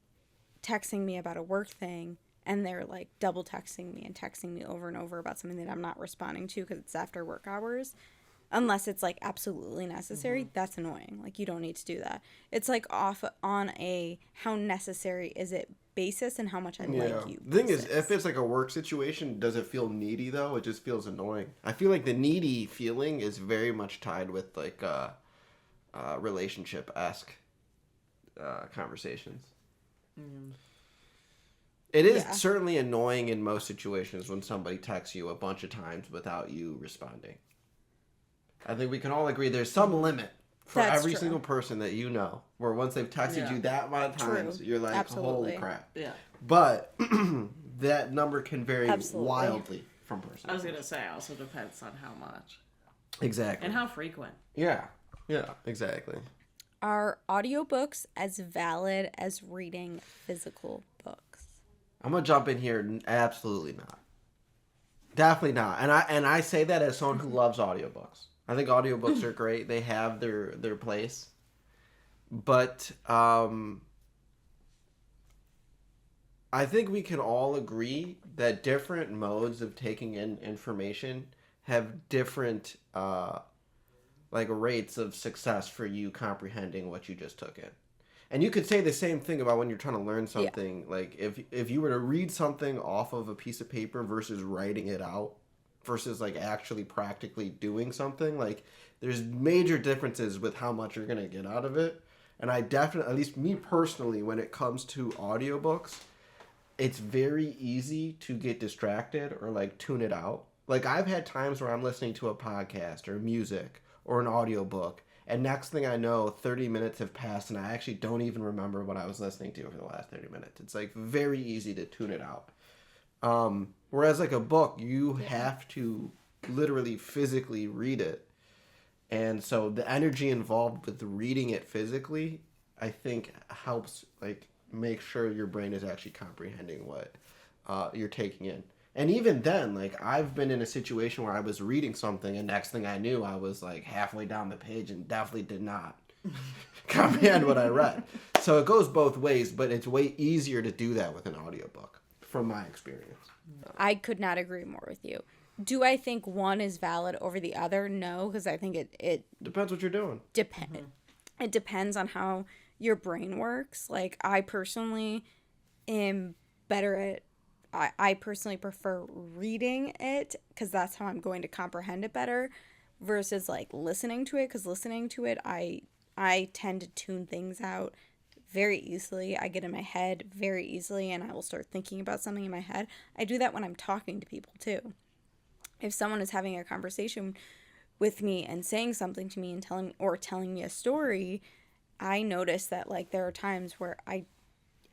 texting me about a work thing and they're like double texting me and texting me over and over about something that I'm not responding to because it's after work hours, unless it's like absolutely necessary, that's annoying. Like you don't need to do that. It's like off on a how necessary is it basis and how much I like you. The thing is, if it's like a work situation, does it feel needy though? It just feels annoying. I feel like the needy feeling is very much tied with like relationship-esque conversations. It is certainly annoying in most situations when somebody texts you a bunch of times without you responding. I think we can all agree there's some limit for every single person that you know, where once they've texted you that amount of times, you're like, holy crap. Yeah. But that number can vary wildly from person. I was going to say, it also depends on how much. Exactly. And how frequent. Yeah, exactly. Are audiobooks as valid as reading physical books? I'm going to jump in here. Absolutely not. Definitely not. And I say that as someone who loves audiobooks. I think audiobooks are great. They have their place. But I think we can all agree that different modes of taking in information have different rates of success for you comprehending what you just took in. And you could say the same thing about when you're trying to learn Yeah. something. Like if you were to read something off of a piece of paper versus writing it out versus like actually practically doing something, like there's major differences with how much you're going to get out of it. And I definitely, at least me personally, when it comes to audiobooks, it's very easy to get distracted or like tune it out. Like I've had times where I'm listening to a podcast or music or an audiobook, and next thing I know, 30 minutes have passed and I actually don't even remember what I was listening to for the last 30 minutes. It's like very easy to tune it out. Whereas like a book, you have to literally physically read it. And so the energy involved with reading it physically, I think helps like make sure your brain is actually comprehending what you're taking in. And even then, like I've been in a situation where I was reading something and next thing I knew I was like halfway down the page and definitely did not comprehend what I read. So it goes both ways, but it's way easier to do that with an audiobook from my experience. I could not agree more with you. Do I think one is valid over the other? No, because I think it Depends what you're doing. It depends on how your brain works. Like I personally am better at I personally prefer reading it because that's how I'm going to comprehend it better versus like listening to it, because listening to it I tend to tune things out very easily. I get in my head very easily and I will start thinking about something in my head. I do that when I'm talking to people too. If someone is having a conversation with me and saying something to me and telling me a story, I notice that like there are times where I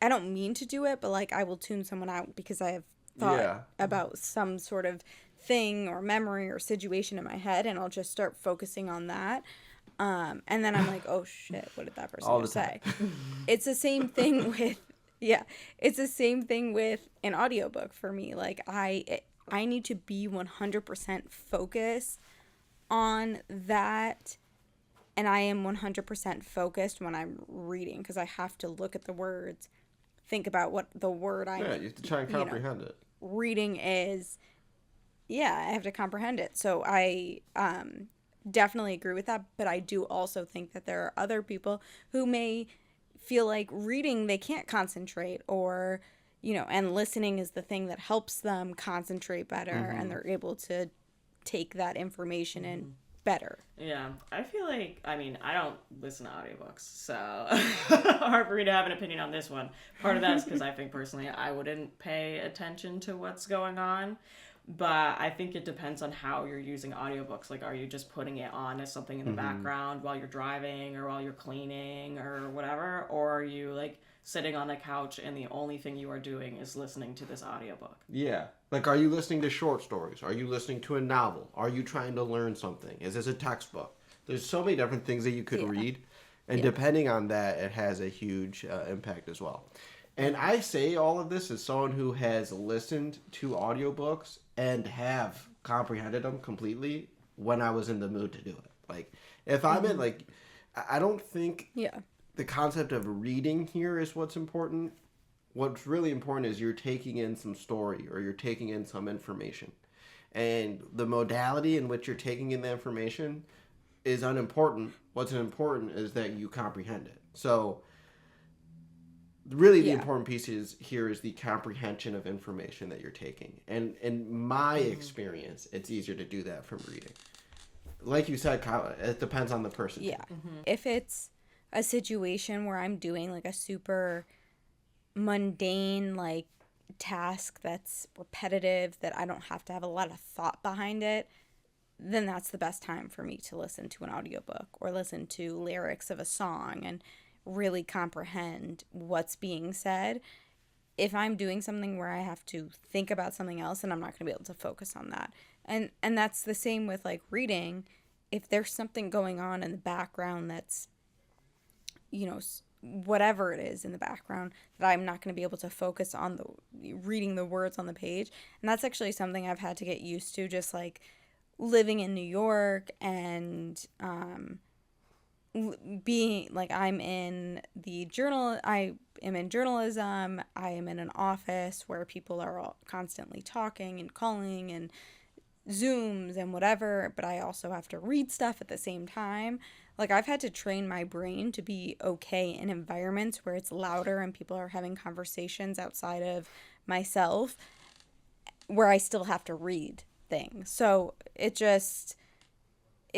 don't mean to do it, but like I will tune someone out because I have thought about some sort of thing or memory or situation in my head, and I'll just start focusing on that. And then I'm like, oh shit, what did that person just say? It's the same thing with, it's the same thing with an audiobook for me. Like I need to be 100% focused on that. And I am 100% focused when I'm reading because I have to look at the words, think about what the word you have to try and comprehend it. Reading is. Yeah, I have to comprehend it. So I definitely agree with that. But I do also think that there are other people who may feel like reading they can't concentrate, or and listening is the thing that helps them concentrate better, and they're able to take that information in better. Yeah, I feel like, I mean, I don't listen to audiobooks, so hard for me to have an opinion on this one. Part of that is because I think personally I wouldn't pay attention to what's going on, but I think it depends on how you're using audiobooks. Like, are you just putting it on as something in the background while you're driving or while you're cleaning or whatever, or are you like sitting on the couch and the only thing you are doing is listening to this audiobook? Yeah. Like, are you listening to short stories? Are you listening to a novel? Are you trying to learn something? Is this a textbook? There's so many different things that you could read. And depending on that, it has a huge impact as well. And I say all of this as someone who has listened to audiobooks and have comprehended them completely when I was in the mood to do it. Like, if I'm in, like, I don't think the concept of reading here is what's important. What's really important is you're taking in some story or you're taking in some information. And the modality in which you're taking in the information is unimportant. What's important is that you comprehend it. So really the important piece is the comprehension of information that you're taking. And in my experience, it's easier to do that from reading. Like you said, Kyla, it depends on the person. Yeah. If it's a situation where I'm doing like a super mundane like task that's repetitive, that I don't have to have a lot of thought behind it, then that's the best time for me to listen to an audiobook or listen to lyrics of a song and really comprehend what's being said. If I'm doing something where I have to think about something else, then I'm not going to be able to focus on that. And that's the same with like reading. If there's something going on in the background that's whatever it is in the background, that I'm not going to be able to focus on the reading the words on the page. And that's actually something I've had to get used to, just like living in New York and being like, I am in journalism. I am in an office where people are all constantly talking and calling and Zooms and whatever, but I also have to read stuff at the same time. Like, I've had to train my brain to be okay in environments where it's louder and people are having conversations outside of myself, where I still have to read things. So it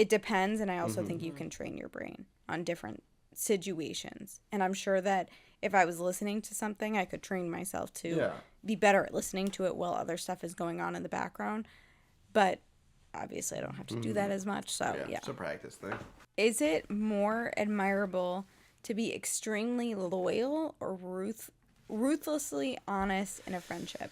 depends. And I also think you can train your brain on different situations. And I'm sure that if I was listening to something, I could train myself to be better at listening to it while other stuff is going on in the background. But obviously I don't have to do that as much. So yeah. It's a practice thing. Is it more admirable to be extremely loyal or ruthlessly honest in a friendship?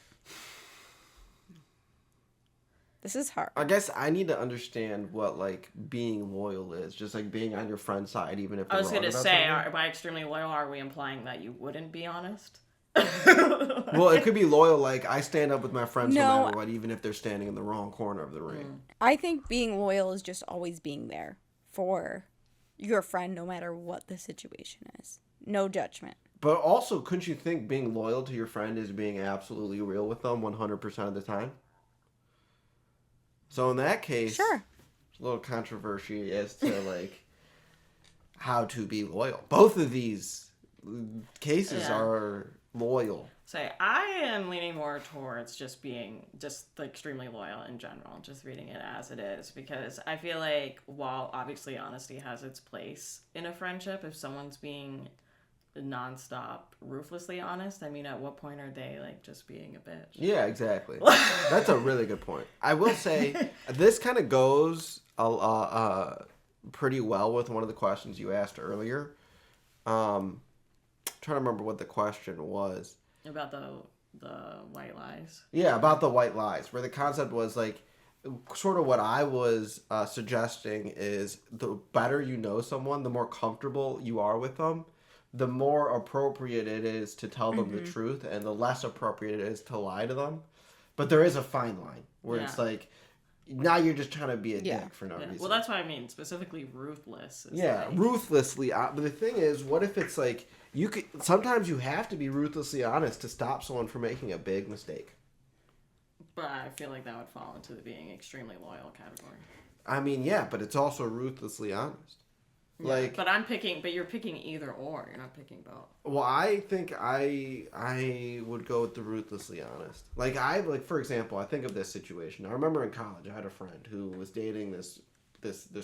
This is hard. I guess I need to understand what, like, being loyal is. Just, like, being on your friend's side, even if I was going to say, by extremely loyal, are we implying that you wouldn't be honest? Well, it could be loyal, like, I stand up with my friends no matter what, even if they're standing in the wrong corner of the ring. I think being loyal is just always being there for your friend, no matter what the situation is. No judgment. But also, couldn't you think being loyal to your friend is being absolutely real with them 100% of the time? So in that case, sure. It's a little controversy as to, like, how to be loyal. Both of these cases are loyal. So I am leaning more towards just being extremely loyal in general, just reading it as it is, because I feel like while obviously honesty has its place in a friendship, if someone's being nonstop ruthlessly honest, I mean, at what point are they, like, just being a bitch? Yeah, exactly. That's a really good point. I will say this kind of goes pretty well with one of the questions you asked earlier. Trying to remember what the question was. About the white lies. Yeah, about the white lies, where the concept was, like, sort of what I was suggesting is the better you know someone, the more comfortable you are with them, the more appropriate it is to tell them the truth, and the less appropriate it is to lie to them. But there is a fine line where it's like, now you're just trying to be a dick for no reason. Well, that's what I mean. Specifically, ruthless. Ruthlessly. But the thing is, what if it's like, sometimes you have to be ruthlessly honest to stop someone from making a big mistake. But I feel like that would fall into the being extremely loyal category. I mean, yeah, but it's also ruthlessly honest. Yeah, but you're picking either or. You're not picking both. Well, I think I would go with the ruthlessly honest. Like, for example, I think of this situation. I remember in college, I had a friend who was dating this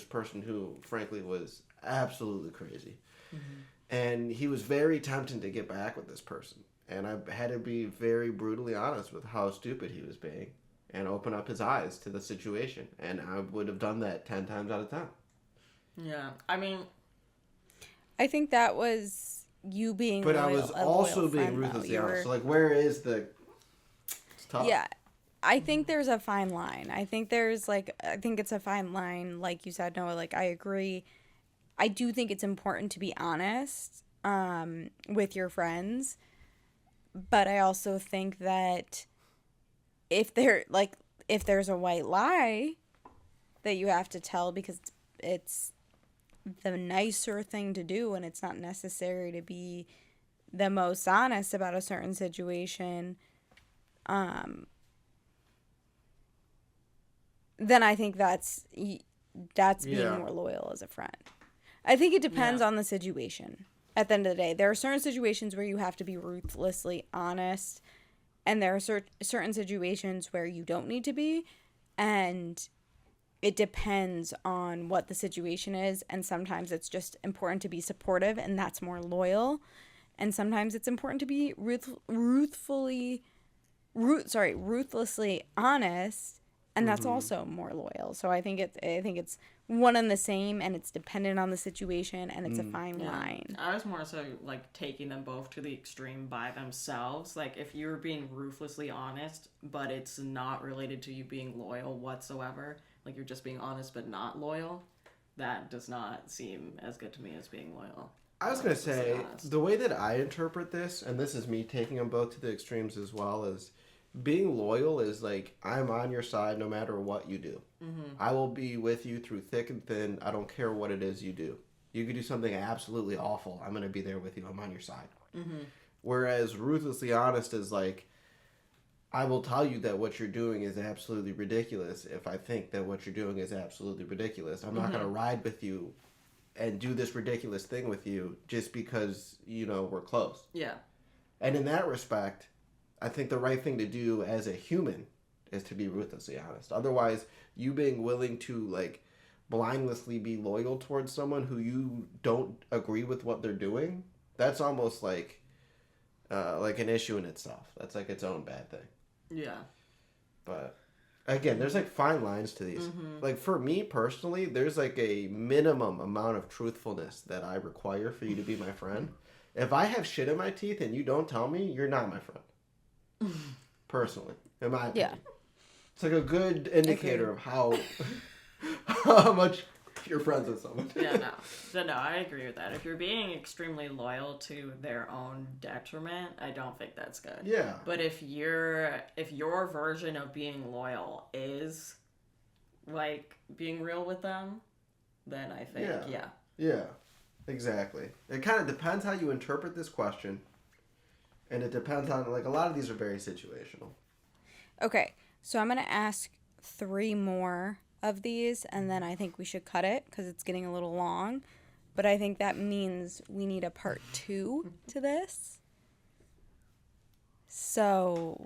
person who, frankly, was absolutely crazy. Mm-hmm. And he was very tempted to get back with this person. And I had to be very brutally honest with how stupid he was being and open up his eyes to the situation. And I would have done that 10 times out of 10. Yeah, I mean, I think that was you being but loyal, I was also being ruthlessly honest. So, like, where is the... It's tough. Yeah, I think there's a fine line. I think it's a fine line, like you said, Noah. Like, I agree. I do think it's important to be honest with your friends, but I also think that if there's a white lie that you have to tell because it's the nicer thing to do and it's not necessary to be the most honest about a certain situation, then I think that's being more loyal as a friend. I think it depends on the situation. At the end of the day, there are certain situations where you have to be ruthlessly honest, and there are certain situations where you don't need to be, and it depends on what the situation is, and sometimes it's just important to be supportive, and that's more loyal, and sometimes it's important to be ruthlessly honest, and that's also more loyal. So I think it's one and the same, and it's dependent on the situation, and it's a fine line. I was more so like taking them both to the extreme by themselves. Like, if you're being ruthlessly honest, but it's not related to you being loyal whatsoever, like you're just being honest but not loyal, that does not seem as good to me as being loyal. I was going to say, the way that I interpret this, and this is me taking them both to the extremes as well, is being loyal is like, I'm on your side no matter what you do. Mm-hmm. I will be with you through thick and thin. I don't care what it is you do. You could do something absolutely awful. I'm going to be there with you. I'm on your side. Mm-hmm. Whereas ruthlessly honest is like, I will tell you that what you're doing is absolutely ridiculous if I think that what you're doing is absolutely ridiculous. I'm not going to ride with you and do this ridiculous thing with you just because, we're close. Yeah. And in that respect, I think the right thing to do as a human is to be ruthlessly honest. Otherwise, you being willing to, like, blindlessly be loyal towards someone who you don't agree with what they're doing, that's almost like an issue in itself. That's like its own bad thing. Yeah. But again, there's like fine lines to these. Like for me personally, there's like a minimum amount of truthfulness that I require for you to be my friend. If I have shit in my teeth and you don't tell me, you're not my friend. Personally, in my opinion. Yeah. It's like a good indicator of how much you're friends with someone. No, I agree with that. If you're being extremely loyal to their own detriment, I don't think that's good. Yeah. But if your version of being loyal is like being real with them, then I think Yeah. Exactly. It kind of depends how you interpret this question. And it depends on, like, a lot of these are very situational. Okay, so I'm going to ask 3 more of these, and then I think we should cut it because it's getting a little long. But I think that means we need a part 2 to this. So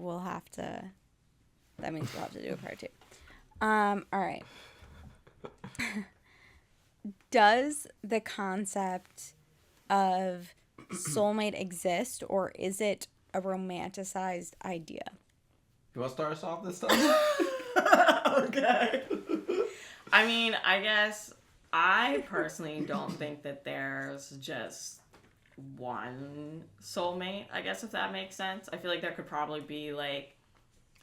that means we'll have to do a part 2. All right. Does the concept of soulmate exist, or is it a romanticized idea? You want to start us off this time? Okay. I mean, I guess I personally don't think that there's just one soulmate, I guess, if that makes sense. I feel like there could probably be like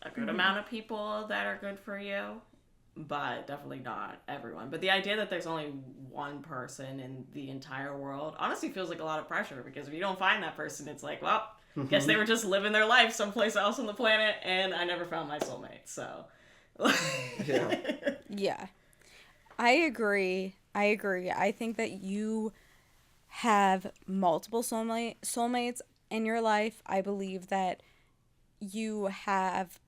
a good amount of people that are good for you, but definitely not everyone. But the idea that there's only one person in the entire world honestly feels like a lot of pressure, because if you don't find that person, it's like, well, guess they were just living their life someplace else on the planet, and I never found my soulmate. So yeah, I agree. I think that you have multiple soulmates in your life. I believe that you have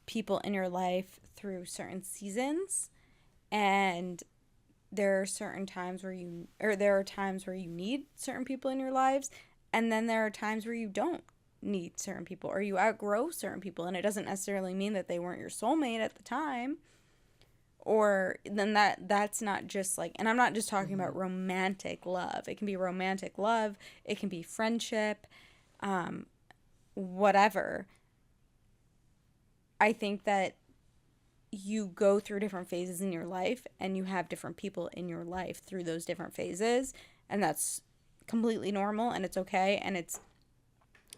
people in your life through certain seasons, and there are times where you need certain people in your lives, and then there are times where you don't need certain people, or you outgrow certain people, and it doesn't necessarily mean that they weren't your soulmate at the time. Or then that's not just like, and I'm not just talking about romantic love. It can be romantic love, it can be friendship, whatever. I think that you go through different phases in your life, and you have different people in your life through those different phases, and that's completely normal, and it's okay. And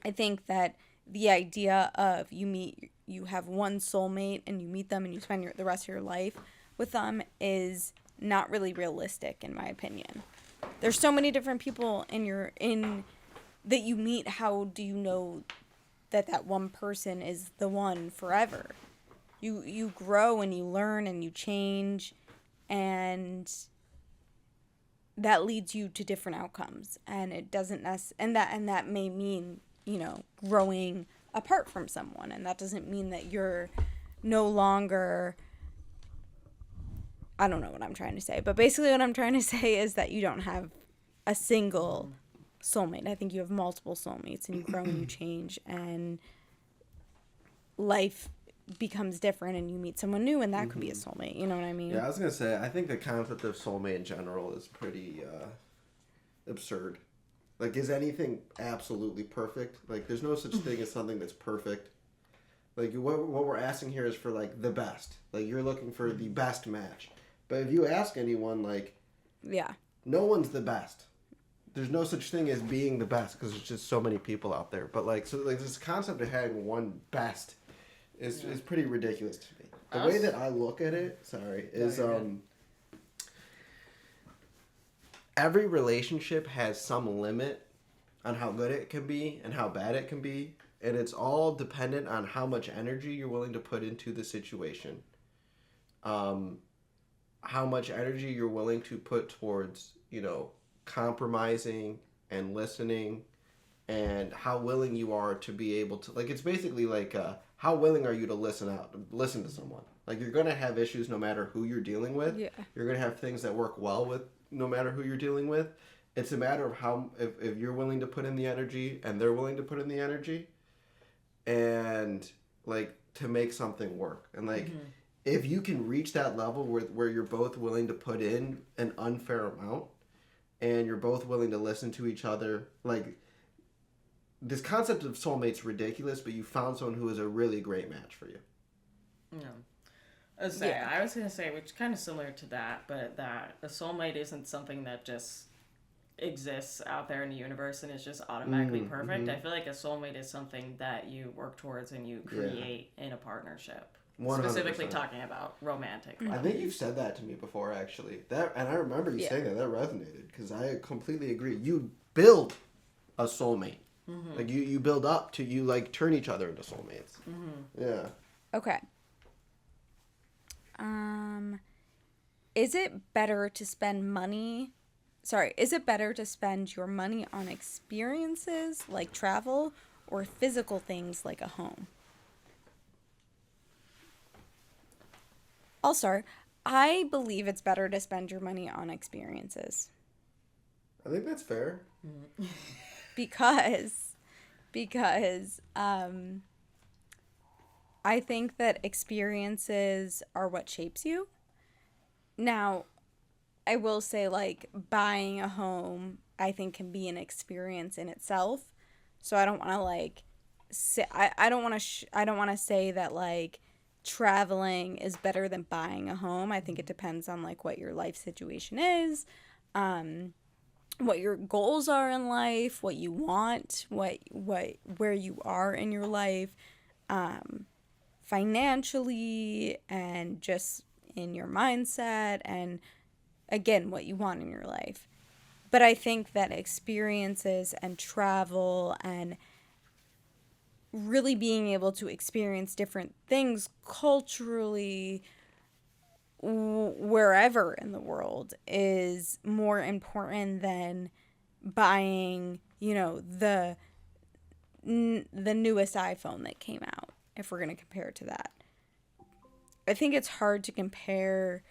I think that the idea of you have one soulmate and you meet them and you spend the rest of your life with them is not really realistic, in my opinion. There's so many different people that you meet. How do you know that one person is the one forever? You grow and you learn and you change, and that leads you to different outcomes, and it doesn't and that may mean, growing apart from someone, and that doesn't mean that you're no longer, I don't know what I'm trying to say, but basically what I'm trying to say is that you don't have a single soulmate. I think you have multiple soulmates, and you grow and you change, and life becomes different, and you meet someone new, and that could be a soulmate. You know what I mean? Yeah, I was gonna say, I think the concept of soulmate in general is pretty absurd. Like, is anything absolutely perfect? Like, there's no such thing as something that's perfect. Like, what we're asking here is for, like, the best. Like, you're looking for the best match. But if you ask anyone, like, yeah, no one's the best. There's no such thing as being the best, because there's just so many people out there. But, like, so, like, this concept of having one best is pretty ridiculous to me. The way that I look at it, is every relationship has some limit on how good it can be and how bad it can be, and it's all dependent on how much energy you're willing to put into the situation. How much energy you're willing to put towards, compromising and listening, and how willing you are to be able to, like, it's basically like how willing are you to listen to someone? Like, you're going to have issues no matter who you're dealing with. Yeah. You're going to have things that work well with no matter who you're dealing with. It's a matter of how, if you're willing to put in the energy and they're willing to put in the energy and, like, to make something work. And, like, if you can reach that level where you're both willing to put in an unfair amount and you're both willing to listen to each other, like, this concept of soulmate's ridiculous, but you found someone who is a really great match for you. Yeah. I was going to say, which is kind of similar to that, but that a soulmate isn't something that just exists out there in the universe and is just automatically perfect. I feel like a soulmate is something that you work towards and you create in a partnership. 100%. Specifically talking about romantic love. I think you've said that to me before, actually. And I remember you saying that. That resonated, because I completely agree. You build a soulmate. Like, you build up to, you, like, turn each other into soulmates. Yeah. Okay. Is it better to spend your money on experiences like travel or physical things like a home? I'll start. I believe it's better to spend your money on experiences. I think that's fair. Because I think that experiences are what shapes you. Now, I will say, like, buying a home, I think, can be an experience in itself. So I don't want to, like, say, I don't want to say that, like, traveling is better than buying a home. I think it depends on, like, what your life situation is, what your goals are in life, what you want, where you are in your life, financially, and just in your mindset, and again, what you want in your life. But I think that experiences and travel and really being able to experience different things culturally, wherever in the world, is more important than buying, the newest iPhone that came out, if we're going to compare it to that. I think it's hard to compare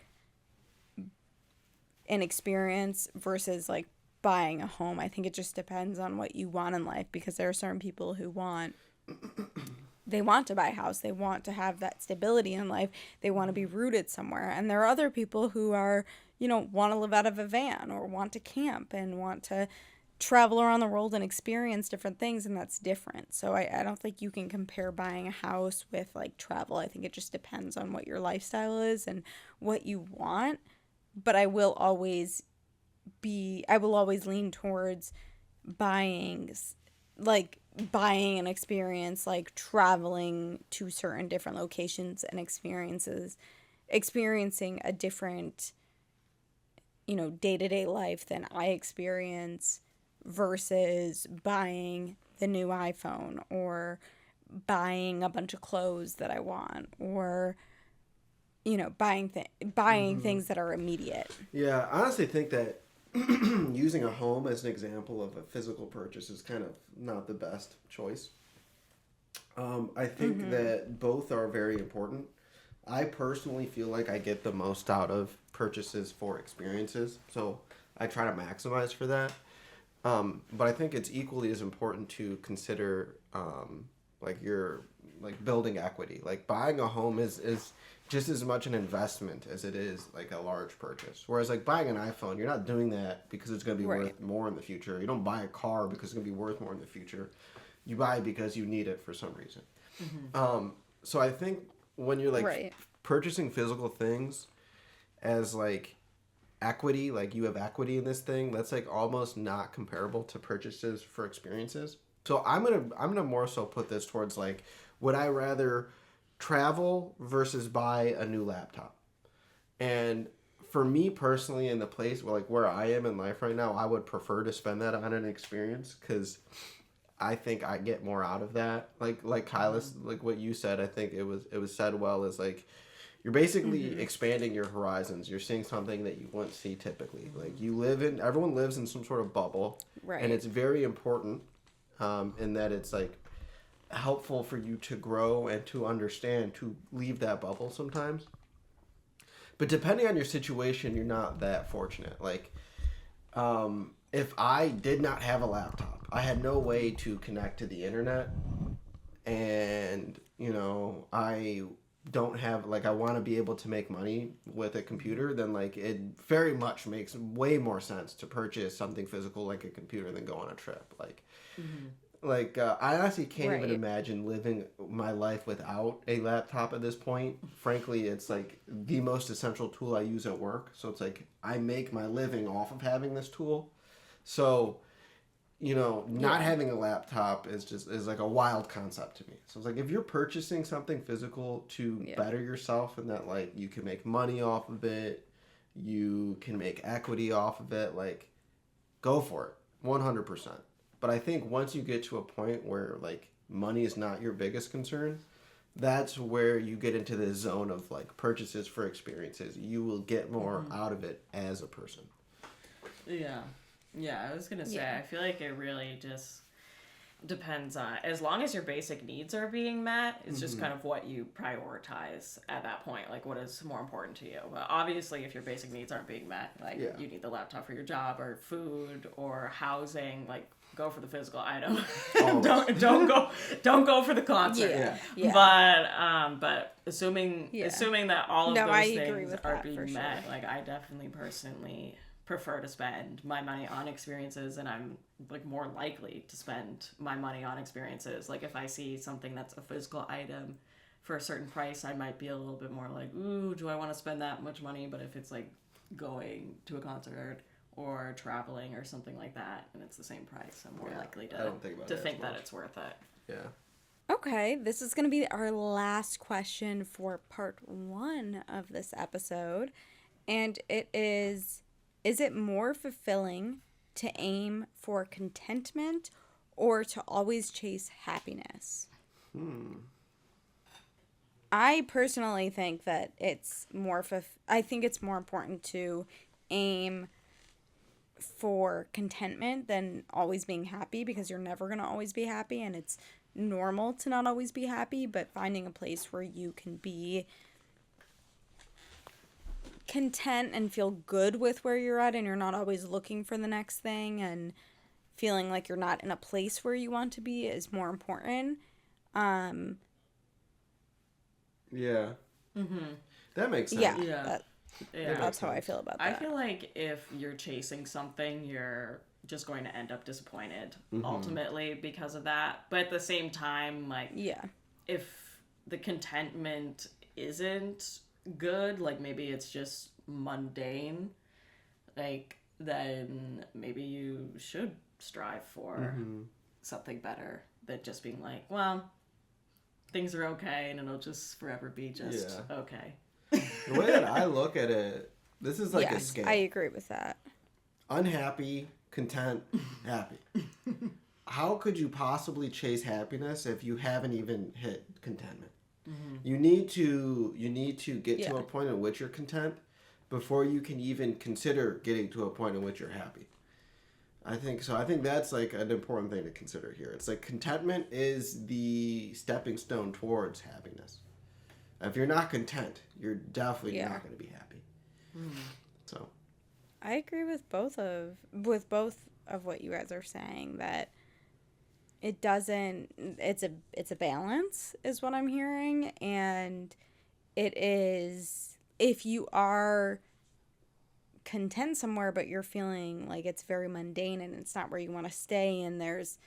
an experience versus, like, buying a home. I think it just depends on what you want in life, because there are certain people who want to buy a house. They want to have that stability in life. They want to be rooted somewhere. And there are other people who are, want to live out of a van or want to camp and want to travel around the world and experience different things, and that's different. So I don't think you can compare buying a house with, like, travel. I think it just depends on what your lifestyle is and what you want. But I will always lean towards buying an experience, like traveling to certain different locations and experiencing a different, day-to-day life than I experience, versus buying the new iPhone or buying a bunch of clothes that I want, or buying things that are immediate. Yeah, I honestly think that using a home as an example of a physical purchase is kind of not the best choice. I think that both are very important. I personally feel like I get the most out of purchases for experiences, so I try to maximize for that. But I think it's equally as important to consider building equity. Like, buying a home is just as much an investment as it is, like, a large purchase. Whereas, like, buying an iPhone, you're not doing that because it's going to be worth more in the future. You don't buy a car because it's going to be worth more in the future. You buy it because you need it for some reason. So I think when you're, like, purchasing physical things as, like, equity, like, you have equity in this thing, that's, like, almost not comparable to purchases for experiences. So I'm gonna more so put this towards, like, would I rather travel versus buy a new laptop? And for me personally, in the place where I am in life right now, I would prefer to spend that on an experience, because I think I get more out of that. Like Kyla, like what you said, I think it was said well, is like, you're basically expanding your horizons. You're seeing something that you wouldn't see typically. Like, everyone lives in some sort of bubble, and it's very important in that it's like helpful for you to grow and to understand, to leave that bubble sometimes. But depending on your situation, you're not that fortunate. Like, if I did not have a laptop, I had no way to connect to the internet, and, you know, I don't have, like, I want to be able to make money with a computer, then, like, it very much makes way more sense to purchase something physical like a computer than go on a trip. Like, I honestly can't even imagine living my life without a laptop at this point. Frankly, it's like the most essential tool I use at work. So it's like I make my living off of having this tool. So, you know, not having a laptop is like a wild concept to me. So it's like if you're purchasing something physical to better yourself and that, like, you can make money off of it, you can make equity off of it, like, go for it. 100%. But I think once you get to a point where, like, money is not your biggest concern, that's where you get into the zone of, like, purchases for experiences. You will get more out of it as a person. Yeah. Yeah, I was going to say, I feel like it really just depends on, as long as your basic needs are being met, it's just kind of what you prioritize at that point, like what is more important to you. But obviously, if your basic needs aren't being met, like you need the laptop for your job or food or housing, like go for the physical item. don't go for the concert. But assuming that all of those things are being met, like I definitely personally prefer to spend my money on experiences, and I'm like more likely to spend my money on experiences. Like if I see something that's a physical item for a certain price, I might be a little bit more like, ooh, do I want to spend that much money? But if it's like going to a concert or traveling or something like that, and it's the same price, I'm more likely to think that it's worth it. Yeah. Okay, this is going to be our last question for part 1 of this episode, and it is it more fulfilling to aim for contentment or to always chase happiness? I personally think that it's more I think it's more important to aim for contentment than always being happy, because you're never going to always be happy, and it's normal to not always be happy, but finding a place where you can be content and feel good with where you're at, and you're not always looking for the next thing and feeling like you're not in a place where you want to be is more important. That makes sense. That's how I feel about that. I feel like if you're chasing something, you're just going to end up disappointed ultimately because of that. But at the same time, like, if the contentment isn't good, like maybe it's just mundane, like then maybe you should strive for something better than just being like, well, things are okay and it'll just forever be just okay. The way that I look at it, this is like a scale. I agree with that. Unhappy, content, happy. How could you possibly chase happiness if you haven't even hit contentment? You need to get to a point in which you're content before you can even consider getting to a point in which you're happy. I think that's like an important thing to consider here. It's like contentment is the stepping stone towards happiness. If you're not content, you're definitely not going to be happy. So, I agree with both of what you guys are saying, that it doesn't, it's a balance is what I'm hearing, and it is, if you are content somewhere but you're feeling like it's very mundane and it's not where you want to stay, and there's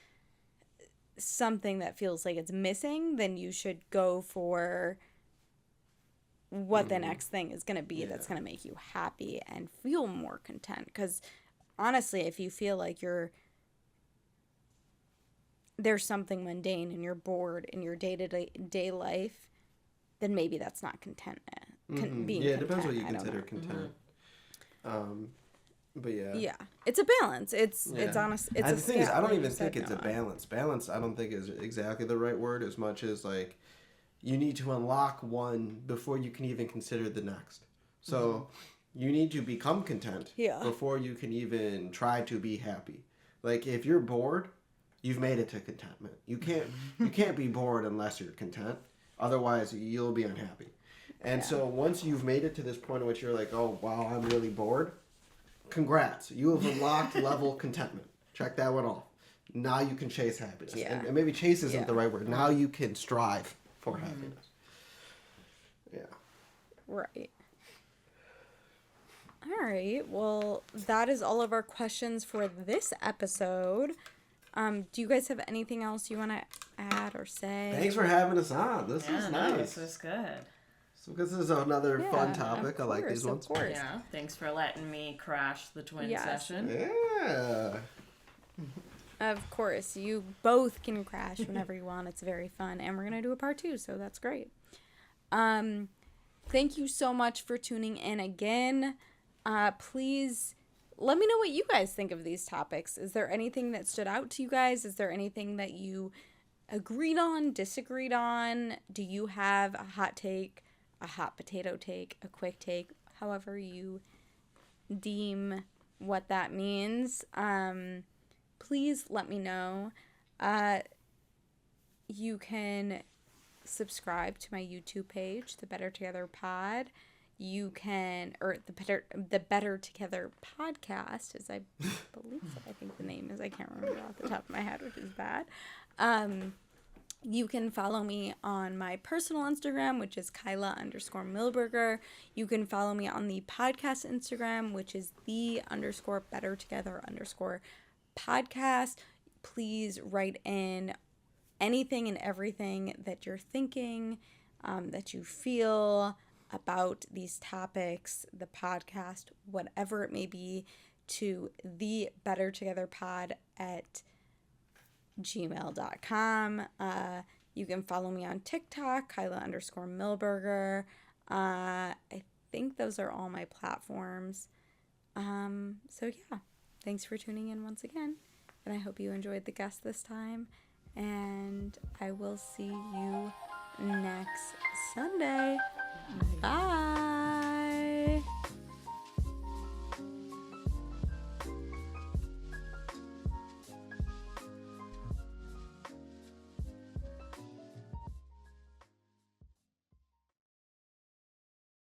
something that feels like it's missing, then you should go for what the next thing is going to be that's going to make you happy and feel more content. Because honestly, if you feel like there's something mundane and you're bored in your day-to-day life, then maybe that's not contentment. It depends what you consider content. But it's a balance. It's honest. It's the thing is, I don't even think it's a balance. Balance, I don't think is exactly the right word, as much as like you need to unlock one before you can even consider the next. So you need to become content before you can even try to be happy. Like if you're bored, you've made it to contentment. You can't be bored unless you're content. Otherwise, you'll be unhappy. And so once you've made it to this point in which you're like, oh, wow, I'm really bored, congrats. You have unlocked level contentment. Check that one off. Now you can chase happiness. Yeah. And maybe chase isn't the right word. Now you can strive for happiness. Yeah. Right. All right. Well, that is all of our questions for this episode. Do you guys have anything else you want to add or say? Thanks for having us on. This was nice. This was good. So this is another fun topic. Of I like course, these ones. Of course. Yeah. Thanks for letting me crash the twin session. Yeah. Of course. You both can crash whenever you want. It's very fun. And we're going to do a part 2, so that's great. Thank you so much for tuning in again. Please let me know what you guys think of these topics. Is there anything that stood out to you guys? Is there anything that you agreed on, disagreed on? Do you have a hot take, a hot potato take, a quick take, however you deem what that means? Please let me know. You can subscribe to my YouTube page, The Better Together Pod. You can, or the Better Together Podcast, as I believe I think the name is. I can't remember off the top of my head, which is bad. You can follow me on my personal Instagram, which is Kyla_Milberger. You can follow me on the podcast Instagram, which is the_bettertogether_podcast. Please write in anything and everything that you're thinking, that you feel about these topics, the podcast, whatever it may be, to thebettertogetherpod@gmail.com. You can follow me on TikTok, Kyla_Milberger. I think those are all my platforms. So yeah, thanks for tuning in once again, and I hope you enjoyed the guest this time, and I will see you next Sunday. Bye.